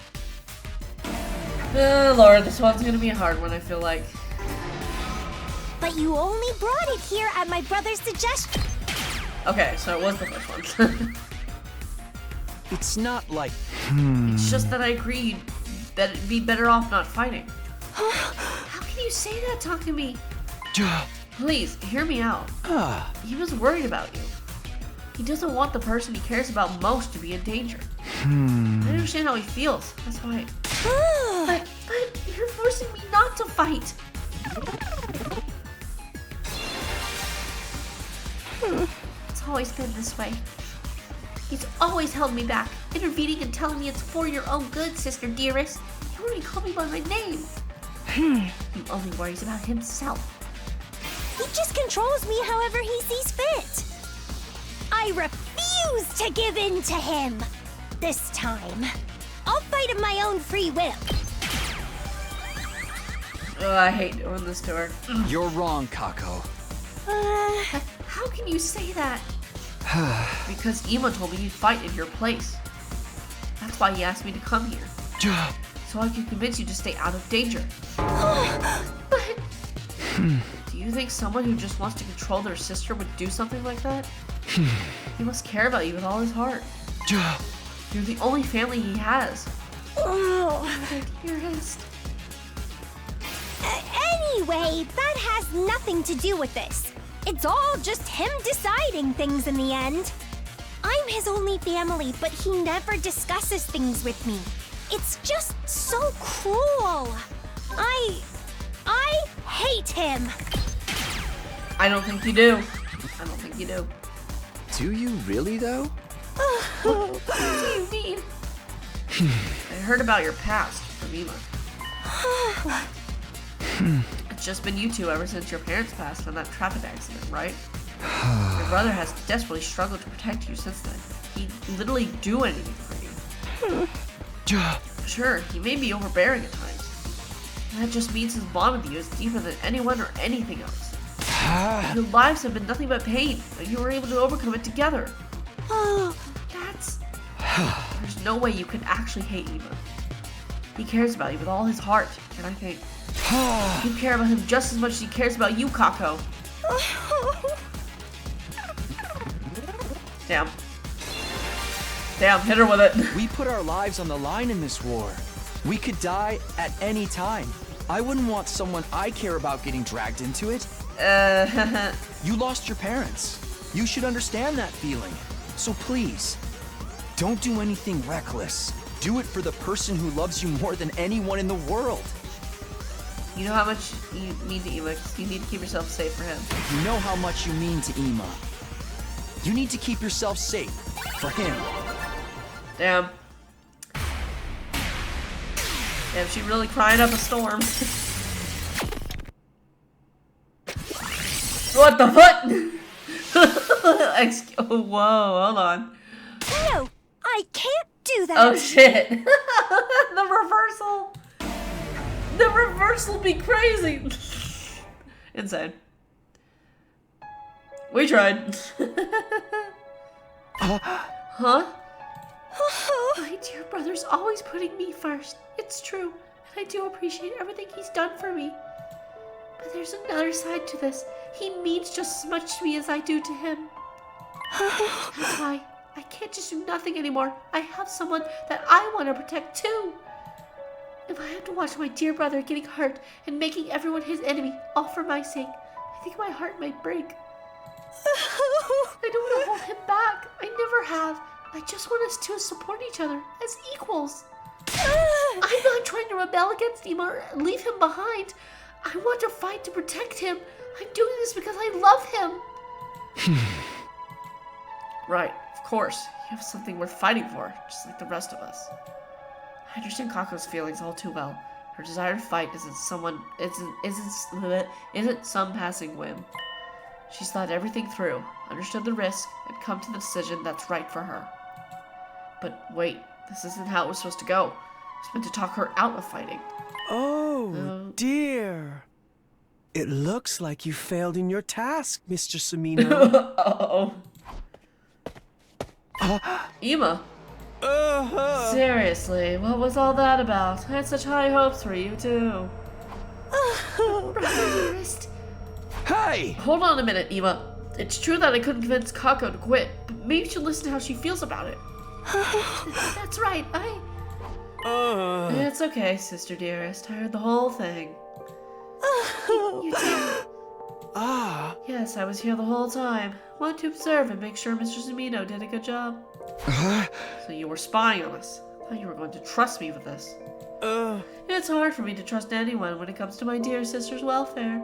Oh, Lord, this one's gonna be a hard one, I feel like. But you only brought it here at my brother's suggestion. Okay, so it was the first one. It's not like... It's just that I agreed that it'd be better off not fighting. How can you say that, Takumi? Please, hear me out. He was worried about you. He doesn't want the person he cares about most to be in danger. I understand how he feels, that's why. But you're forcing me not to fight. It's always been this way. He's always held me back, intervening and telling me it's for your own good, sister dearest. He won't even call me by my name. He only worries about himself. He just controls me however he sees fit. I refuse to give in to him. This time, I'll fight of my own free will. Oh, I hate doing this to her. You're wrong, Kako. How can you say that? Because Ema told me you'd fight in your place. That's why he asked me to come here. So I can convince you to stay out of danger. But... Do you think someone who just wants to control their sister would do something like that? He must care about you with all his heart. You're the only family he has. Oh. My dearest. Anyway, that has nothing to do with this. It's all just him deciding things in the end. I'm his only family, but he never discusses things with me. It's just so cruel. I hate him. I don't think you do. I don't think you do. Do you really, though? What do you mean? I heard about your past from Ema. It's just been you two ever since your parents passed in that traffic accident, right? Your brother has desperately struggled to protect you since then. He'd literally do anything for you. Sure, he may be overbearing at times. That just means his bond with you is deeper than anyone or anything else. Your lives have been nothing but pain, and you were able to overcome it together. That's... There's no way you could actually hate Ema. He cares about you with all his heart, and I think you care about him just as much as he cares about you, Kako. Damn. Damn, hit her with it. We put our lives on the line in this war. We could die at any time. I wouldn't want someone I care about getting dragged into it. You lost your parents. You should understand that feeling. So please, don't do anything reckless. Do it for the person who loves you more than anyone in the world. You know how much you mean to Ema. You need to keep yourself safe for him. You know how much you mean to Ema. You need to keep yourself safe for him. Damn. Damn, she really cried up a storm. What the fuck? Whoa, hold on. No, I can't do that. Oh shit. The reversal. The reversal be crazy. Insane. We tried. Huh? My dear brother's always putting me first. It's true, and I do appreciate everything he's done for me. But there's another side to this. He means just as much to me as I do to him. That's why I can't just do nothing anymore. I have someone that I want to protect too. If I have to watch my dear brother getting hurt and making everyone his enemy, all for my sake, I think my heart might break. I don't want to hold him back. I never have. I just want us to support each other as equals. I'm not trying to rebel against him or leave him behind. I want to fight to protect him. I'm doing this because I love him. Right, of course. You have something worth fighting for, just like the rest of us. I understand Kako's feelings all too well. Her desire to fight isn't some passing whim. She's thought everything through, understood the risk, and come to the decision that's right for her. But wait, this isn't how it was supposed to go. I was meant to talk her out of fighting. Oh, dear. It looks like you failed in your task, Mr. Sumino. Uh-oh. Ema. Seriously, what was all that about? I had such high hopes for you, too. Brother dearest. Hey! Hold on a minute, Ema. It's true that I couldn't convince Kako to quit, but maybe you should listen to how she feels about it. That's right, It's okay, sister dearest. I heard the whole thing. You did. Yes, I was here the whole time. Wanted to observe and make sure Mr. Sumino did a good job. So you were spying on us. I thought you were going to trust me with this. It's hard for me to trust anyone when it comes to my dear sister's welfare.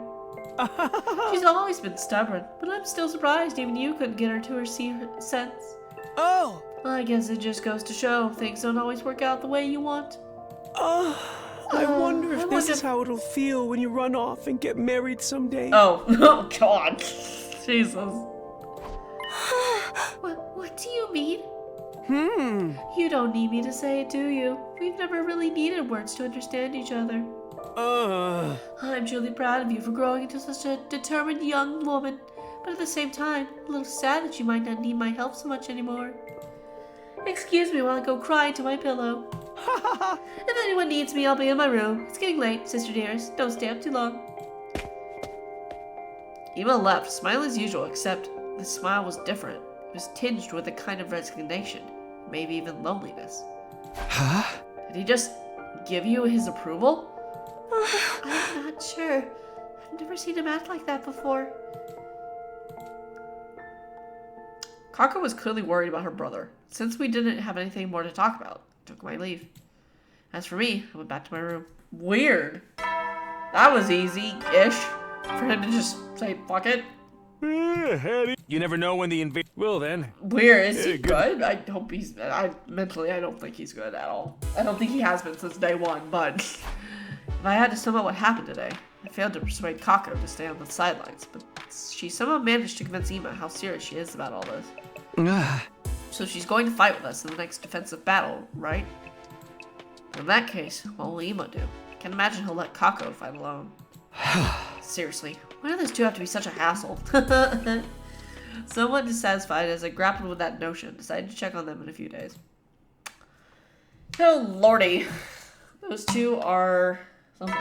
She's always been stubborn, but I'm still surprised even you couldn't get her to her sense. Oh! I guess it just goes to show things don't always work out the way you want. I wonder if this is how it'll feel when you run off and get married someday. Oh, oh God. Jesus. What do you mean? You don't need me to say it, do you? We've never really needed words to understand each other. I'm truly proud of you for growing into such a determined young woman, but at the same time, a little sad that you might not need my help so much anymore. Excuse me while I go cry into my pillow. If anyone needs me, I'll be in my room. It's getting late, sister dearest. Don't stay up too long. Ema left, smiling as usual, except the smile was different. It was tinged with a kind of resignation, maybe even loneliness. Huh? Did he just give you his approval? I'm not sure. I've never seen him act like that before. Kako was clearly worried about her brother. Since we didn't have anything more to talk about, I took my leave. As for me, I went back to my room. Weird. That was easy-ish. For him to just say, fuck it. You never know when the invasion. Well then. Weird. Is he good? I hope he's... mentally, I don't think he's good at all. I don't think he has been since day one, but... if I had to sum up what happened today, I failed to persuade Kako to stay on the sidelines, but she somehow managed to convince Ema how serious she is about all this. So she's going to fight with us in the next defensive battle, right? In that case, what will Ema do? I can't imagine he'll let Kako fight alone. Seriously, why do those two have to be such a hassle? Somewhat dissatisfied as I grappled with that notion, decided to check on them in a few days. Oh lordy. Those two are something.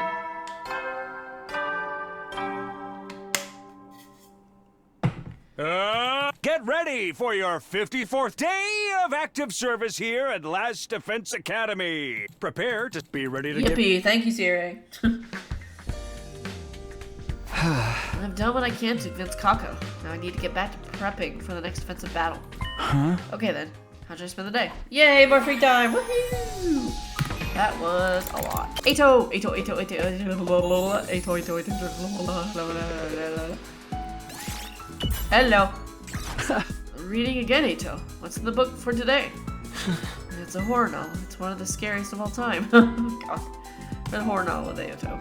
Get ready for your 54th day of active service here at Last Defense Academy. Prepare to be ready to Yippee, thank you, Siri. I've done what I can to convince Kako. Now I need to get back to prepping for the next defensive battle. Huh? Okay then, how should I spend the day? Yay, more free time! Woohoo! That was a lot. Eito! Hello. Reading again, Eito. What's in the book for today? It's a horror novel. It's one of the scariest of all time. God. A horror novel with Eito.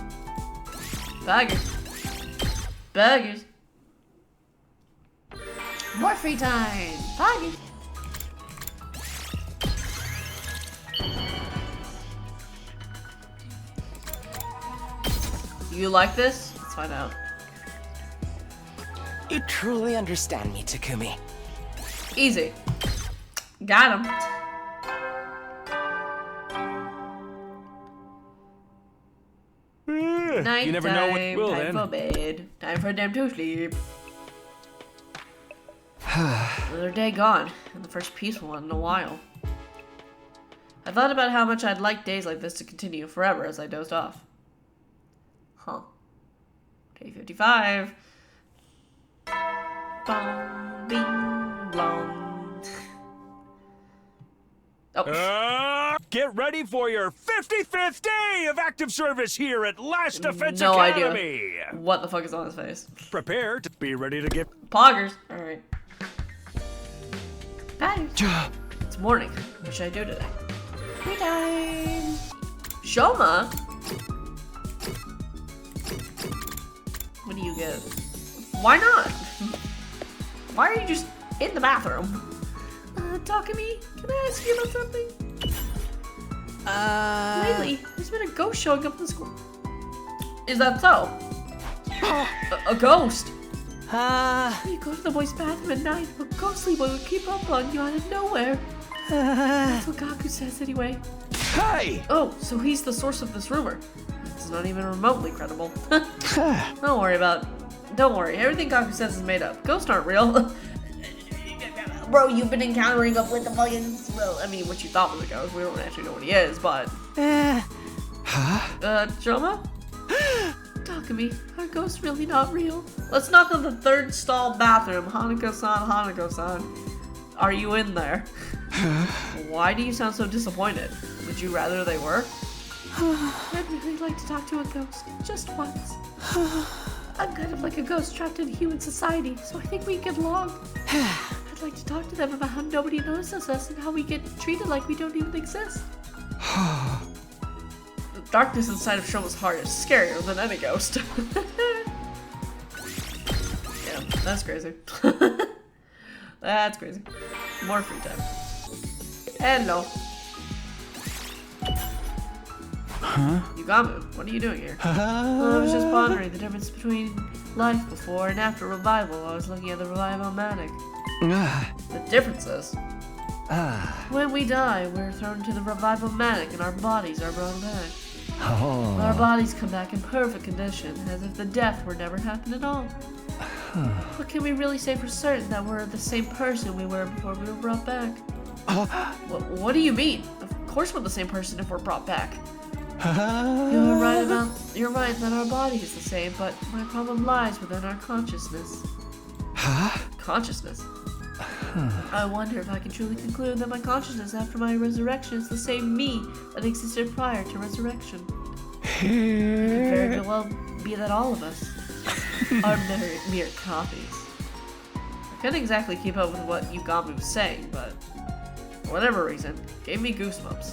Baggers. Baggers. More free time. Baggers. You like this? Let's find out. You truly understand me, Takumi. Easy. Got him. Night you never time, know when. Well, time then. for bed. Time for them to sleep. Another day gone, and the first peaceful one in a while. I thought about how much I'd like days like this to continue forever as I dozed off. Huh. Day 55. Bong, bing, blong. Oh. Get ready for your 55th day of active service here at Last Defense No Academy. idea. What the fuck is on his face? Prepare to be ready to get. Poggers. Alright. Bye. It's morning. What should I do today? Free time. Shoma? What do you get? Why not? Why are you just in the bathroom? Takumi, can I ask you about something? Lately, there's been a ghost showing up in the school. Is that so? a ghost? You go to the boys' bathroom at night, a ghostly boy would creep up on you out of nowhere. That's what Gaku says anyway. Hey! Oh, so he's the source of this rumor. It's not even remotely credible. Don't worry, everything Gaku says is made up. Ghosts aren't real. Bro, you've been encountering up with the fucking... Well, I mean, what you thought was a ghost. We don't actually know what he is, but... Shoma? Takumi, are ghosts really not real? Let's knock on the third stall bathroom. Hanako-san. Are you in there? Why do you sound so disappointed? Would you rather they were? I'd really like to talk to a ghost. Just once. I'm kind of like a ghost trapped in human society, so I think we get along. I'd like to talk to them about how nobody notices us and how we get treated like we don't even exist. The darkness inside of Shoma's heart is scarier than any ghost. Yeah, that's crazy. That's crazy. More free time. Hello. Yugamu, what are you doing here? Well, I was just pondering the difference between life before and after revival. I was looking at the Revival-matic. The difference is, when we die, we're thrown into the Revival-matic and our bodies are brought back. Our bodies come back in perfect condition, as if the death were never happened at all. But can we really say for certain that we're the same person we were before we were brought back? What do you mean? Of course we're the same person if we're brought back. You're right that our body is the same, but my problem lies within our consciousness. Consciousness? I wonder if I can truly conclude that my consciousness after my resurrection is the same me that existed prior to resurrection. It could very well be that all of us are mere copies. I couldn't exactly keep up with what Yugamu was saying, but for whatever reason, it gave me goosebumps.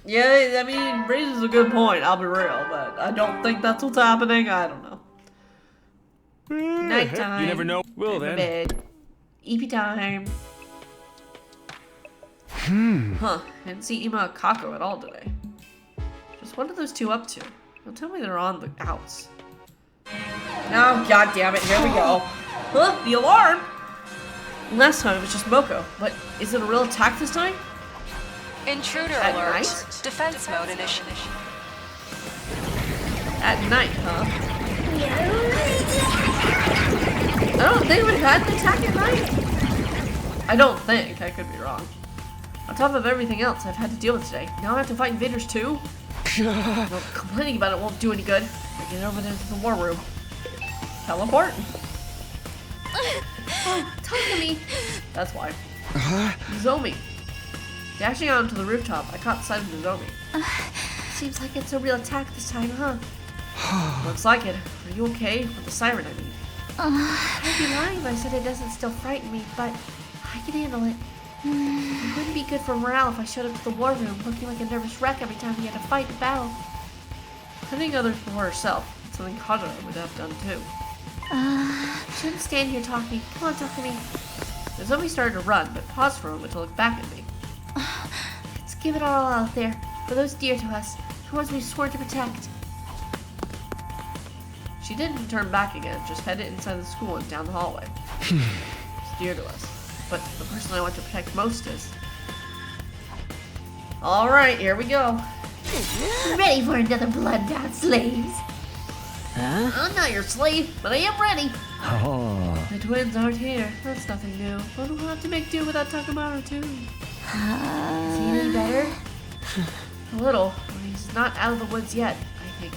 Yeah, I mean, raises a good point, I'll be real, but I don't think that's what's happening. I don't know. Nighttime. You never know. Well then. Bed. EP time. Huh. Didn't see Ima or Kako at all today. Just what are those two up to? Don't tell me they're on the outs. Oh, god damn it, here we go. Huh? The alarm? Last time it was just Moko, but is it a real attack this time? Intruder At alert. night? Defense mode initiated. At night, huh? I don't think we had an attack at night. I don't think. I could be wrong. On top of everything else I've had to deal with today, now I have to fight invaders too? Well, complaining about it won't do any good. I get over there to the war room. Teleport? Oh, talk to me. That's why. Nozomi. Dashing out onto the rooftop, I caught sight of Nozomi. Seems like it's a real attack this time, huh? Looks like it. Are you okay? With the siren, I mean. I'd be lying if I said it doesn't still frighten me, but I can handle it. It wouldn't be good for morale if I showed up to the war room looking like a nervous wreck every time we had to fight and battle. Putting others before herself, something Hadara would have done too. Shouldn't stand here talking. Come on, talk to me. Nozomi started to run, but paused for a moment to look back at me. Let's give it all out there, for those dear to us, the ones we swore to protect. She didn't turn back again, just headed inside the school and down the hallway. It's dear to us, but the person I want to protect most is. Alright, here we go. Ready for another blood-bound slaves? Huh? I'm not your slave, but I am ready. The twins aren't here. That's nothing new. But we'll have to make do without Takamaru too. Is he any better? A little. He's not out of the woods yet, I think.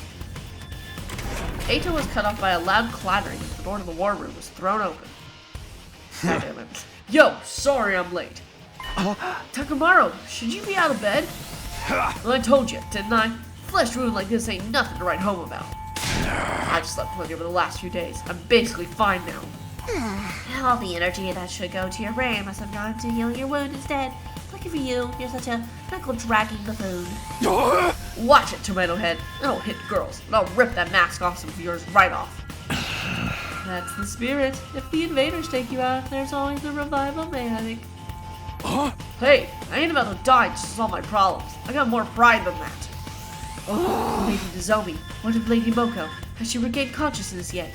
Eito was cut off by a loud clattering as the door to the war room was thrown open. God damn it. Yo, sorry I'm late. Takamaru, should you be out of bed? Well, I told you, didn't I? Flesh wound like this ain't nothing to write home about. I just slept plenty over the last few days. I'm basically fine now. All the energy that should go to your brain must have gone to healing your wound instead. Lucky for you, you're such a knuckle-dragging buffoon. Watch it, Tomato Head. I'll hit girls, and I'll rip that mask off of yours right off. That's the spirit. If the invaders take you out, there's always the Revival-matic. Hey, I ain't about to die just to solve my problems. I got more pride than that. Oh, Lady Nozomi, what of Lady Moko? Has she regained consciousness yet?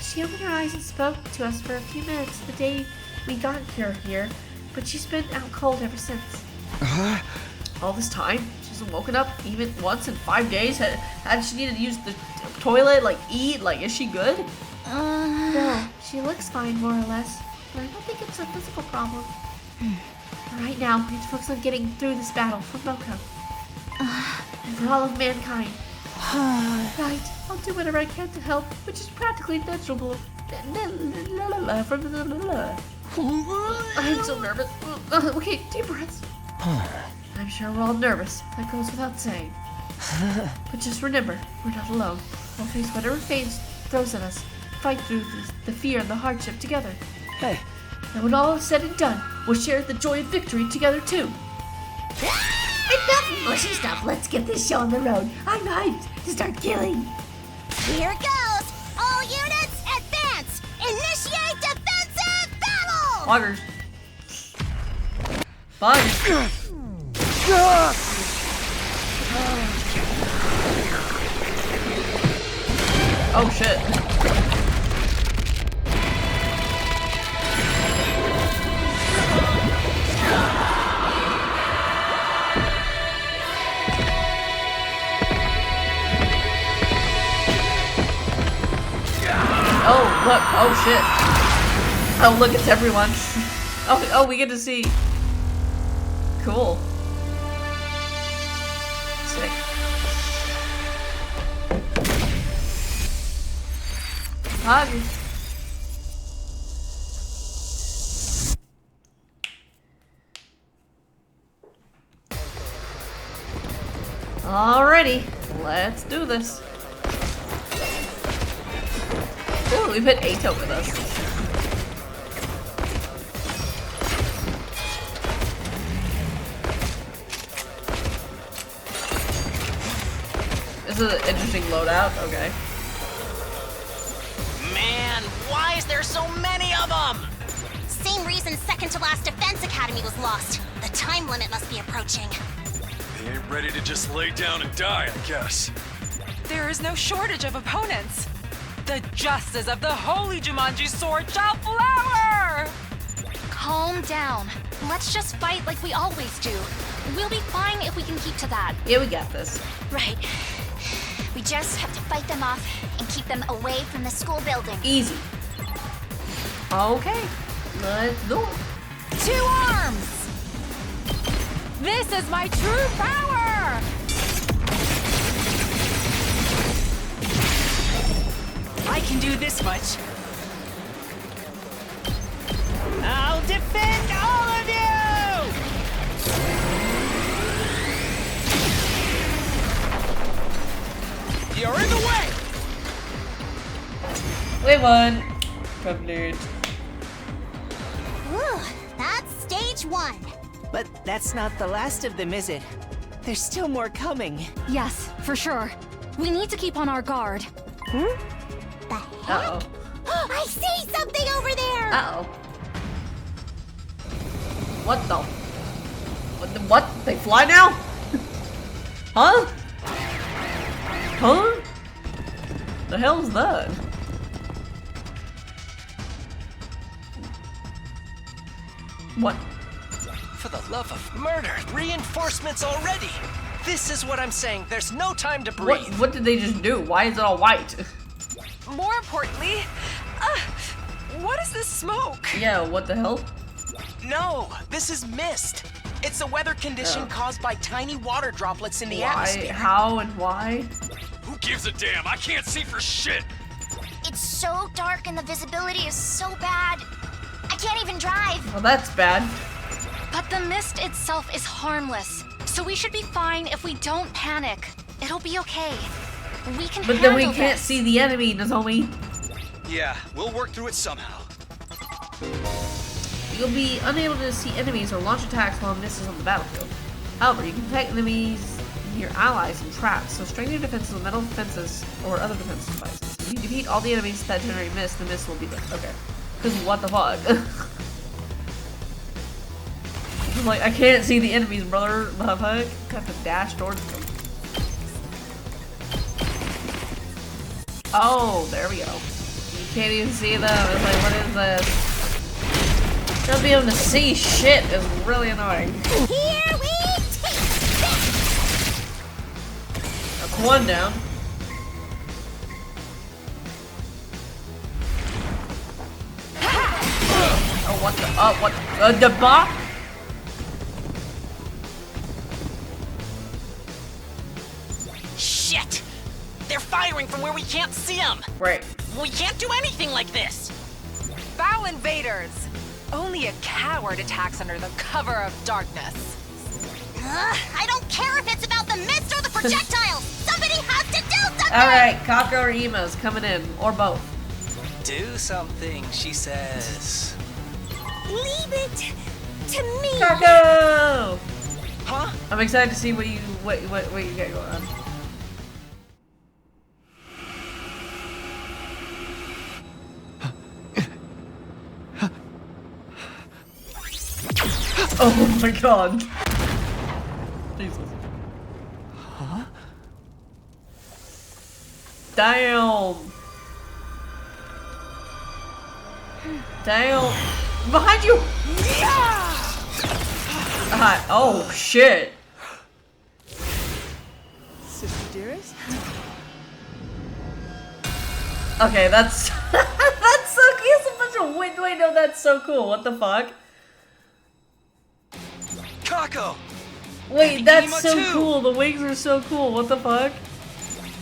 She opened her eyes and spoke to us for a few minutes the day we got here, but she's been out cold ever since. All this time? She hasn't woken up even once in 5 days? Had she needed to use the toilet, eat? Is she good? No, she looks fine more or less, but I don't think it's a physical problem. Right now, we need to focus on getting through this battle for Moko. And for all of mankind. Right, I'll do whatever I can to help, which is practically negligible. I'm so nervous. Okay, deep breaths. I'm sure we're all nervous. That goes without saying. But just remember, we're not alone. We'll face whatever fate throws at us. Fight through the fear and the hardship together. Hey. And when all is said and done, we'll share the joy of victory together too. Enough mushy stuff. Let's get this show on the road. I'm hyped to start killing. Here goes! All units, advance! Initiate defensive battle! Loggers. Bug. Oh shit. Oh, look. Oh, shit. Oh, look, it's everyone. Oh, we get to see. Cool. Sick. Hug. Alrighty, let's do this. Ooh, we've hit Ato with us. This is an interesting loadout. Okay. Man, why is there so many of them? Same reason second to last Defense Academy was lost. The time limit must be approaching. They ain't ready to just lay down and die, I guess. There is no shortage of opponents. The justice of the Holy Jumanji Sword shall flower! Calm down. Let's just fight like we always do. We'll be fine if we can keep to that. Yeah, we got this. Right. We just have to fight them off and keep them away from the school building. Easy. Okay, let's do it. 2 arms! This is my true power! I can do this much. I'll defend all of you! You're in the way! We won. Complete. Whew, that's stage 1. But that's not the last of them, is it? There's still more coming. Yes, for sure. We need to keep on our guard. The heck? Uh-oh. I see something over there! Uh-oh. What the? What? They fly now? Huh? Huh? The hell's that? What? For the love of murder, reinforcements already! This is what I'm saying, there's no time to breathe. What did they just do? Why is it all white? More importantly, what is this smoke? Yeah, what the hell? No, this is mist. It's a weather condition Oh. caused by tiny water droplets in the Why? atmosphere. How and why? Who gives a damn? I can't see for shit! It's so dark and the visibility is so bad. I can't even drive. Well, that's bad. But the mist itself is harmless, so we should be fine if we don't panic. It'll be okay. We can But then we handle can't this. see the enemy, Nozomi. Yeah, we'll work through it somehow. You'll be unable to see enemies or launch attacks while mist is on the battlefield. However, you can attack enemies, your allies, and traps, so strengthen your defenses with metal defenses or other defense devices. If you defeat all the enemies that generate mist, the mist will be there. Okay. Because what the fuck? I'm like, I can't see the enemies, brother. The fuck? I have to dash towards them. Oh, there we go. You can't even see them. It's like, what is this? Not being able to see shit is really annoying. Here we take this! That's one down. Oh, what the? Oh, what? The bot? Shit! They're firing from where we can't see them! Right. We can't do anything like this! Foul invaders! Only a coward attacks under the cover of darkness. I don't care if it's about the mist or the projectiles! Somebody has to do something! Alright, Kako or Ima's coming in. Or both. Do something, she says. Leave it to me! Kako! Huh? I'm excited to see what you get going on. Oh my god. Jesus. Huh? Damn. Damn. Behind you! Oh shit. Sister Dearest? Okay, that's that's so cool. He has a bunch of wind. Wait, no, that's so cool. What the fuck? Kako! Wait, And that's Ima so too. cool. The wings are so cool. What the fuck?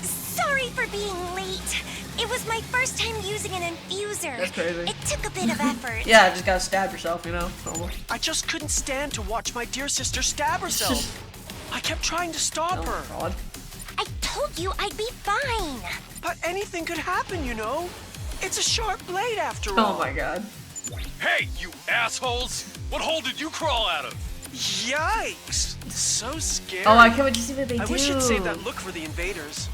Sorry for being late. It was my first time using an infuser. That's crazy. It took a bit of effort. Yeah, just gotta stab yourself, you know? Normal. I just couldn't stand to watch my dear sister stab herself. I kept trying to stop her. Oh, God. I told you I'd be fine. But anything could happen, you know? It's a sharp blade after all. Oh my god. Hey, you assholes! What hole did you crawl out of? Yikes! So scary. Oh, I can't wait to see what they I do. wish you'd save that look for the invaders.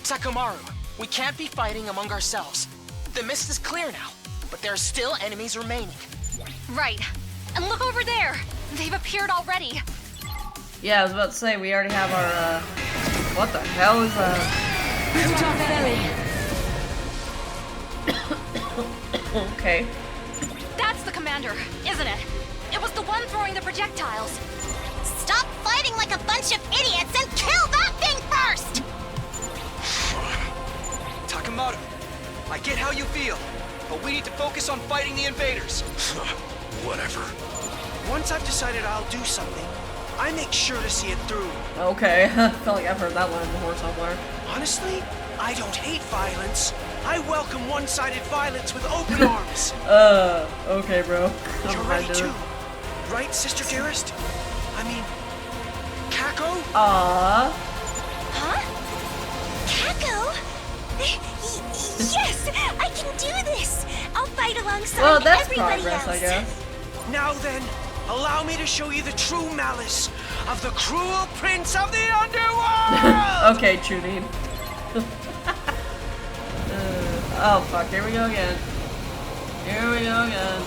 Takumaru, we can't be fighting among ourselves. The mist is clear now, but there are still enemies remaining. Right. And look over there. They've appeared already. Yeah, I was about to say, we already have our, what the hell is that? Okay. That's the commander, isn't it? It was the one throwing the projectiles. Stop fighting like a bunch of idiots and kill that thing first! Takemoto, I get how you feel, but we need to focus on fighting the invaders. Whatever. Once I've decided I'll do something, I make sure to see it through. Okay. I feel like I've heard that line before somewhere. Honestly, I don't hate violence. I welcome one-sided violence with open arms. Okay, bro. You're ready too, right, Sister Dearest? I mean, Kako? Aww. Huh? Kako? Yes! I can do this! I'll fight alongside Well, that's everybody progress, else. I guess. Now then, allow me to show you the true malice of the cruel prince of the underworld! Okay, Trudine. Oh fuck, here we go again. Here we go again.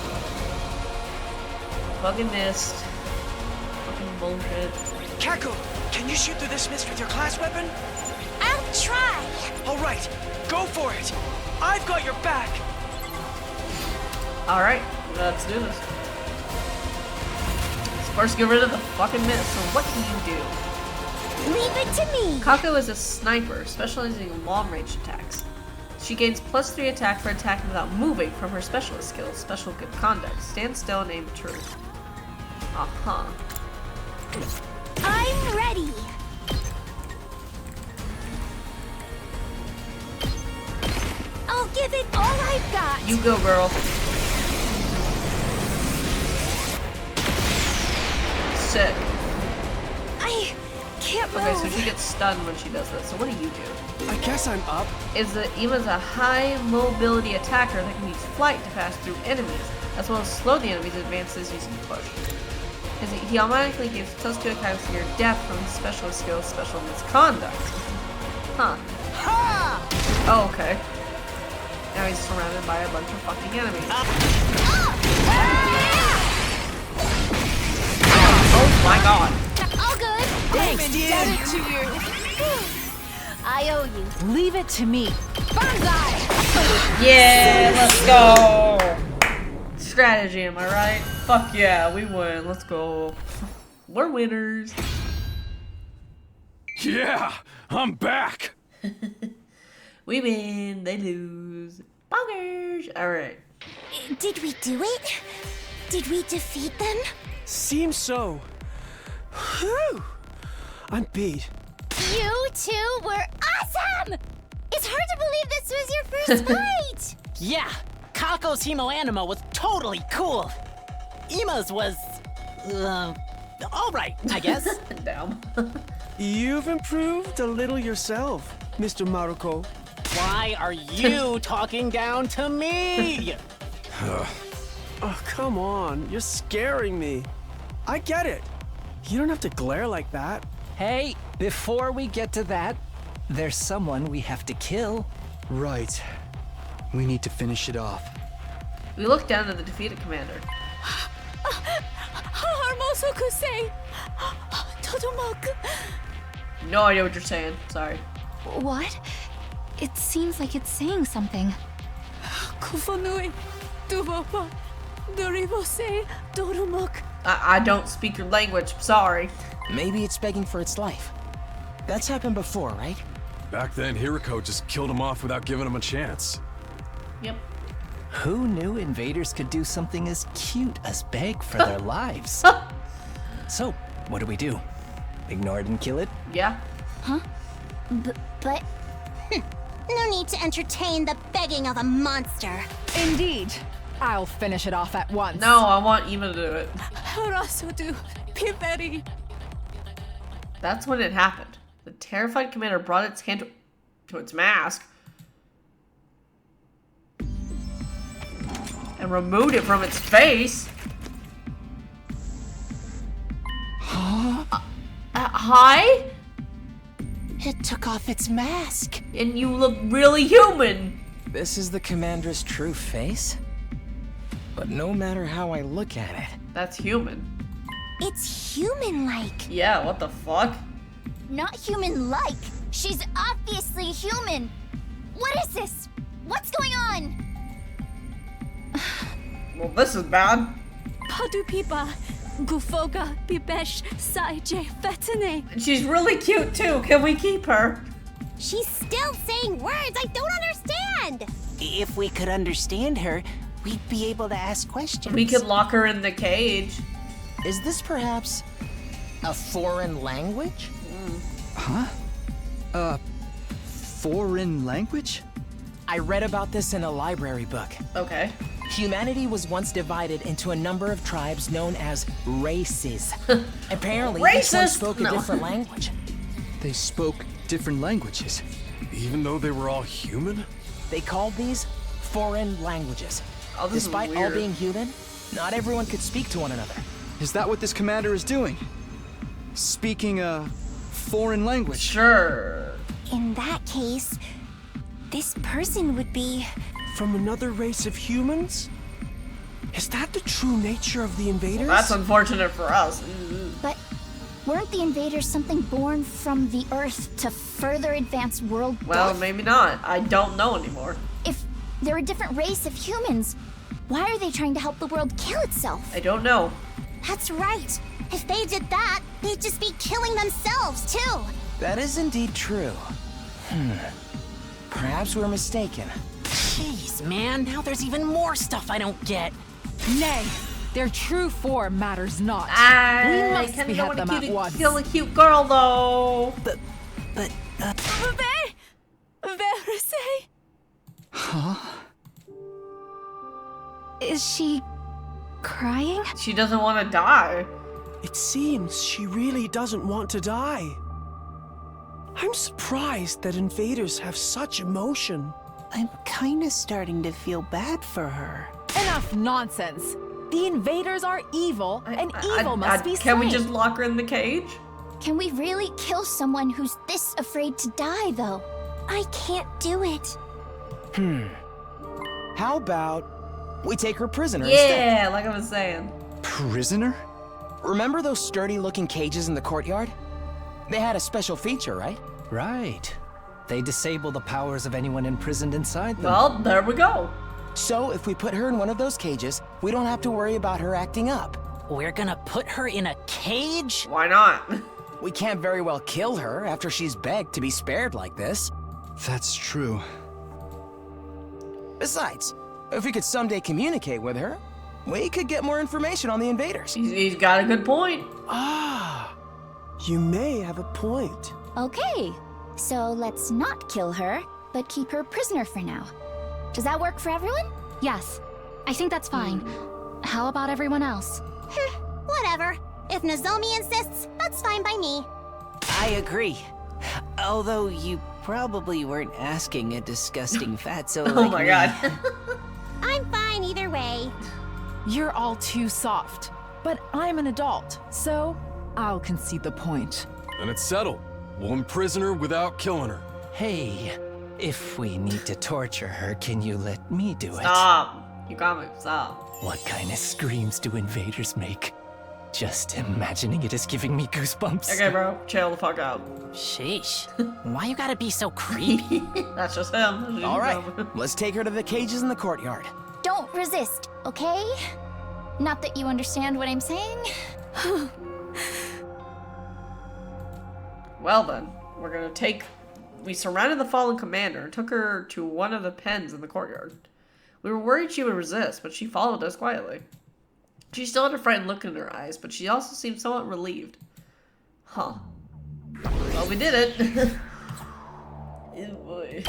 Fucking mist. Fucking bullshit. Kako, can you shoot through this mist with your class weapon? I'll try. All right, go for it. I've got your back. Alright, let's do this. Let's first get rid of the fucking mist. So what can you do? Leave it to me. Kako is a sniper, specializing in long-range attacks. She gains +3 attack for attacking without moving from her specialist skill, Special Good Conduct. Stand still and aim true. Uh-huh. I'm ready. I'll give it all I've got. You go, girl. Sick. I can't move. Okay, so she gets stunned when she does this. So what do you do? I guess I'm up. Ima's a high mobility attacker that can use flight to pass through enemies, as well as slow the enemy's advances using push. He automatically gives +2 attacks near death from his specialist skill, Special Misconduct. Huh. Oh, okay. Now he's surrounded by a bunch of fucking enemies. Oh my god. All good. Thanks, indebted to you. I owe you. Leave it to me. Banzai! Yeah, let's go. Strategy, am I right? Fuck yeah, we win. Let's go. We're winners. Yeah, I'm back. We win, they lose. Bonkers. Alright. Did we do it? Did we defeat them? Seems so. Whew. I'm beat. You two were awesome! It's hard to believe this was your first fight! Yeah, Kako's Hemoanima was totally cool. Ima's was, alright, I guess. Damn. You've improved a little yourself, Mr. Maruko. Why are you talking down to me? Oh, come on. You're scaring me. I get it. You don't have to glare like that. Hey, before we get to that, there's someone we have to kill. Right. We need to finish it off. We look down at the defeated commander. Hermoso Kusei. Totomoku. No idea what you're saying. Sorry. What? It seems like it's saying something. Kufanui. Duvapa. Doribose. Dorumok. I don't speak your language. Sorry. Maybe it's begging for its life. That's happened before, right? Back then, Hiriko just killed him off without giving him a chance. Yep. Who knew invaders could do something as cute as beg for their lives? So, what do we do? Ignore it and kill it? Yeah. Huh? But... No need to entertain the begging of a monster. Indeed. I'll finish it off at once. No, I want Ema to do it. Harasodu. Piberi. That's when it happened. The terrified commander brought its hand to its mask and removed it from its face. Huh? Hi? It took off its mask. And you look really human. This is the commander's true face? But no matter how I look at it... That's human. It's human-like. Yeah, what the fuck? Not human-like. She's obviously human. What is this? What's going on? Well, this is bad. Padu Pipa. Gufoga. Bibesh. Saije. Fetene. She's really cute too. Can we keep her? She's still saying words I don't understand. If we could understand her, we'd be able to ask questions. We could lock her in the cage. Is this perhaps a foreign language? Huh? Foreign language? I read about this in a library book. Okay. Humanity was once divided into a number of tribes known as races. Apparently, each one spoke a different language. They spoke different languages. Even though they were all human? They called these foreign languages. Oh, this Despite is all weird. being human, not everyone could speak to one another. Is that what this commander is doing? Speaking a foreign language? Sure. In that case, this person would be... From another race of humans? Is that the true nature of the invaders? Well, that's unfortunate for us. But weren't the invaders something born from the Earth to further advance world Well, growth? maybe not. I don't know anymore. If they're a different race of humans, why are they trying to help the world kill itself? I don't know. That's right. If they did that, they'd just be killing themselves, too. That is indeed true. Perhaps we're mistaken. Jeez, man. Now there's even more stuff I don't get. Nay, their true form matters not. I We must kinda behead don't them want at to once. kill a cute girl, though. Verisei. Huh? Is she crying? She doesn't want to die. It seems she really doesn't want to die. I'm surprised that invaders have such emotion. I'm kinda starting to feel bad for her. Enough nonsense. The invaders are evil, and evil must be slain. Can we just lock her in the cage? Can we really kill someone who's this afraid to die, though? I can't do it. How about we take her prisoner instead? Yeah, like I was saying. Prisoner? Remember those sturdy-looking cages in the courtyard? They had a special feature, right? Right. They disable the powers of anyone imprisoned inside them. Well, there we go. So if we put her in one of those cages, we don't have to worry about her acting up. We're gonna put her in a cage? Why not? We can't very well kill her after she's begged to be spared like this. That's true. Besides, if we could someday communicate with her, we could get more information on the invaders. He's got a good point. Ah, you may have a point. Okay, so let's not kill her, but keep her prisoner for now. Does that work for everyone? Yes, I think that's fine. How about everyone else? Whatever. If Nozomi insists, that's fine by me. I agree. Although you probably weren't asking a disgusting fatso Oh my god. I'm fine either way. You're all too soft. But I'm an adult, so I'll concede the point. And it's settled. We'll imprison her without killing her. Hey, if we need to torture her, can you let me do it? Stop. You got me. Stop. What kind of screams do invaders make? Just imagining it is giving me goosebumps. Okay, bro, chill the fuck out. Sheesh. Why you gotta be so creepy? That's just him. All right, let's take her to the cages in the courtyard. Don't resist, okay? Not that you understand what I'm saying. Well then, we're gonna take... We surrounded the fallen commander and took her to one of the pens in the courtyard. We were worried she would resist, but she followed us quietly. She still had a frightened look in her eyes, but she also seemed somewhat relieved. Huh. Well, we did it. Oh boy.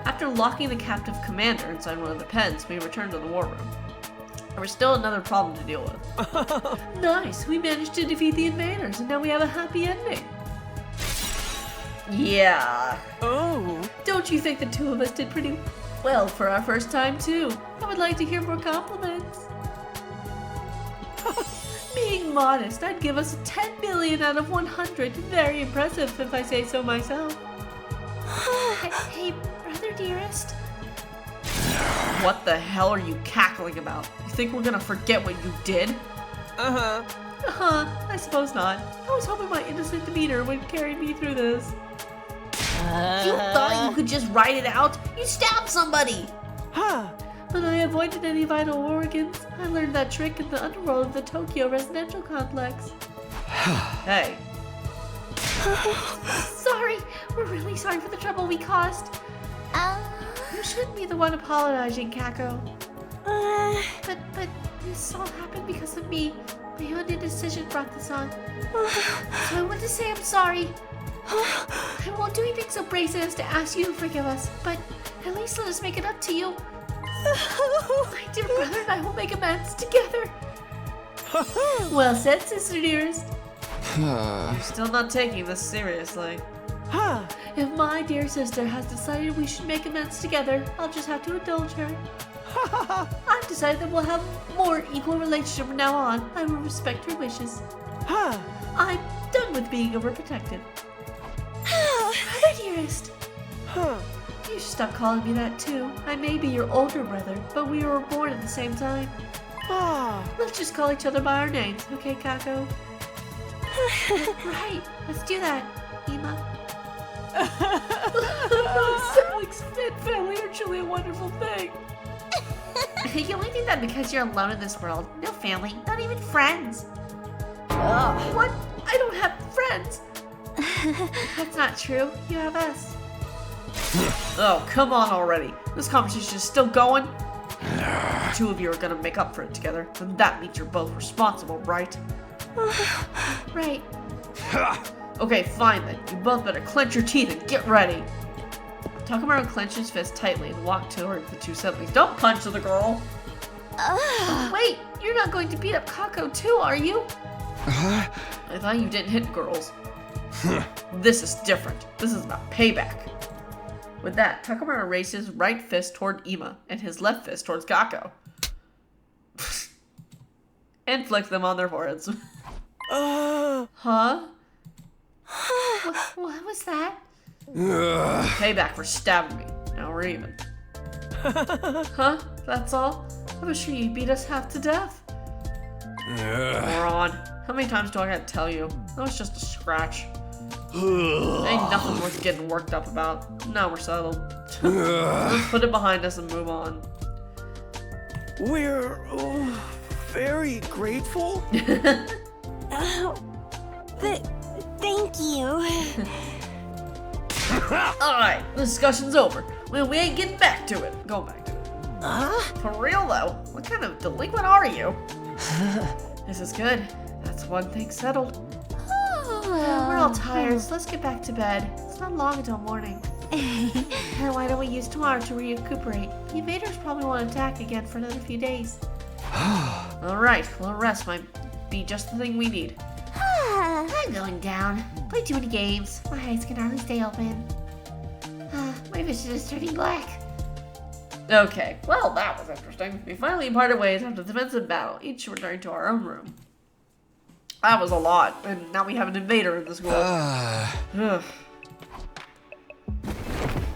After locking the captive commander inside one of the pens, we returned to the war room. There was still another problem to deal with. Nice! We managed to defeat the invaders, and now we have a happy ending. Yeah. Oh. Don't you think the two of us did pretty well for our first time, too? I would like to hear more compliments. Being modest, I'd give us a 10 million out of 100. Very impressive, if I say so myself. Hey, brother dearest. What the hell are you cackling about? You think we're gonna forget what you did? I suppose not. I was hoping my innocent demeanor would carry me through this. You thought you could just write it out? You stabbed somebody! But I avoided any vital organs. I learned that trick in the underworld of the Tokyo residential complex. Hey. Sorry. We're really sorry for the trouble we caused. You shouldn't be the one apologizing, Kako. But this all happened because of me. My own indecision brought this on. So I want to say I'm sorry. I won't do anything so brazen as to ask you to forgive us, but at least let us make it up to you. My dear brother and I will make amends together. Well said, sister dearest. I'm still not taking this seriously. If my dear sister has decided we should make amends together, I'll just have to indulge her. I've decided that we'll have a more equal relationship from now on. I will respect her wishes. I'm done with being overprotected. Brother dearest. You should stop calling me that too. I may be your older brother, but we were born at the same time. Let's just call each other by our names, okay, Kako? Right, let's do that, Ima. Siblings and family are truly a wonderful thing. You only think that because you're alone in this world. No family, not even friends. What? I don't have friends. That's not true. You have us. Oh, come on already. This conversation is still going. The two of you are gonna make up for it together, and that means you're both responsible, right? Right. Okay, fine then. You both better clench your teeth and get ready. Takamaru clenched his fist tightly and walked toward the two siblings. Don't punch the girl! Wait, you're not going to beat up Kako too, are you? I thought you didn't hit girls. This is different. This is about payback. With that, Takamaru raised his right fist toward Ima and his left fist towards Kako. And flicked them on their foreheads. Huh? What was that? Payback for stabbing me. Now we're even. Huh? That's all? I was sure you beat us half to death. Moron. How many times do I gotta tell you? That was just a scratch. Ain't nothing worth getting worked up about. Now we're settled. Let's put it behind us and move on. We're very grateful. Thank you. Alright, the discussion's over. Well, we ain't getting back to it. Go back to it. For real though, what kind of delinquent are you? This is good. That's one thing settled. We're all tired, so let's get back to bed. It's not long until morning. And why don't we use tomorrow to recuperate? The invaders probably won't attack again for another few days. Alright, well, rest might be just the thing we need. I'm going down. Play too many games. My eyes can hardly stay open. My vision is turning black. Okay, well, that was interesting. We finally parted ways after the defensive battle, each returning to our own room. That was a lot, and now we have an invader in this world.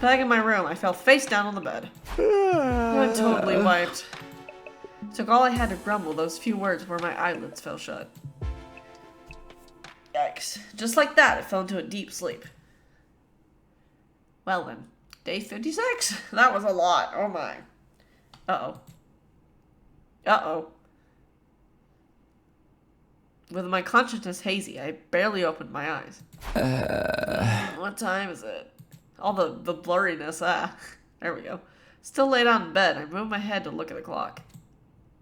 Back in my room, I fell face down on the bed. I'm totally wiped. It took all I had to grumble those few words where my eyelids fell shut. Yikes. Just like that, I fell into a deep sleep. Well then, day 56? That was a lot. Oh my. Uh-oh. Uh-oh. With my consciousness hazy, I barely opened my eyes. What time is it? All the blurriness, there we go. Still laid on in bed, I moved my head to look at the clock.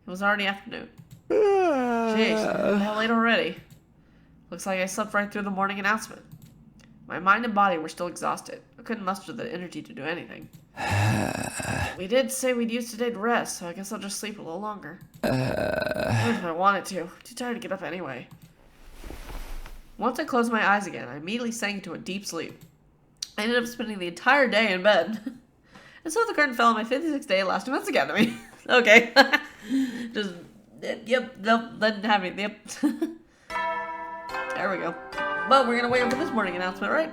It was already afternoon. Jeez, how late already? Looks like I slept right through the morning announcement. My mind and body were still exhausted. I couldn't muster the energy to do anything. We did say we'd use today to rest, so I guess I'll just sleep a little longer. Even if I wanted to. I'm too tired to get up anyway. Once I closed my eyes again, I immediately sank into a deep sleep. I ended up spending the entire day in bed. And so the curtain fell on my 56th day at Last Defense Academy. Okay. Just, yep, nope, didn't have any, yep. There we go. Well, we're gonna wait up for this morning announcement, right?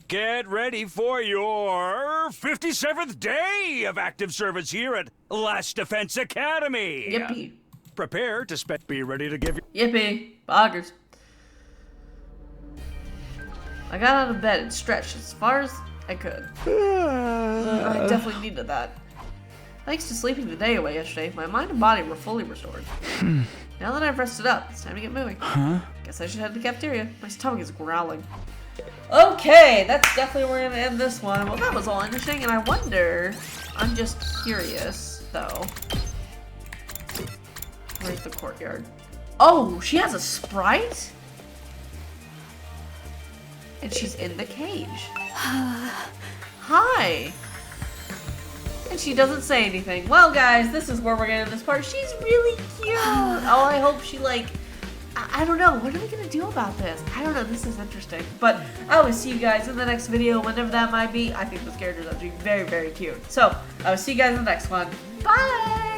Get ready for your 57th day of active service here at Last Defense Academy. Yippee. Prepare to be ready to give Yippee. Boggers. I got out of bed and stretched as far as I could. I definitely needed that. Thanks to sleeping the day away yesterday, my mind and body were fully restored. Now that I've rested up, it's time to get moving. Guess I should head to the cafeteria. My stomach is growling. Okay, that's definitely where we're gonna end this one. Well, that was all interesting, and I wonder... I'm just curious, though. Where's the courtyard? Oh, she has a sprite? And she's in the cage. Hi! And she doesn't say anything. Well, guys, this is where we're gonna end this part. She's really cute! Oh, I hope she, like... I don't know. What are we gonna do about this? I don't know. This is interesting. But I will see you guys in the next video, whenever that might be. I think this character is actually very, very cute. So, I will see you guys in the next one. Bye!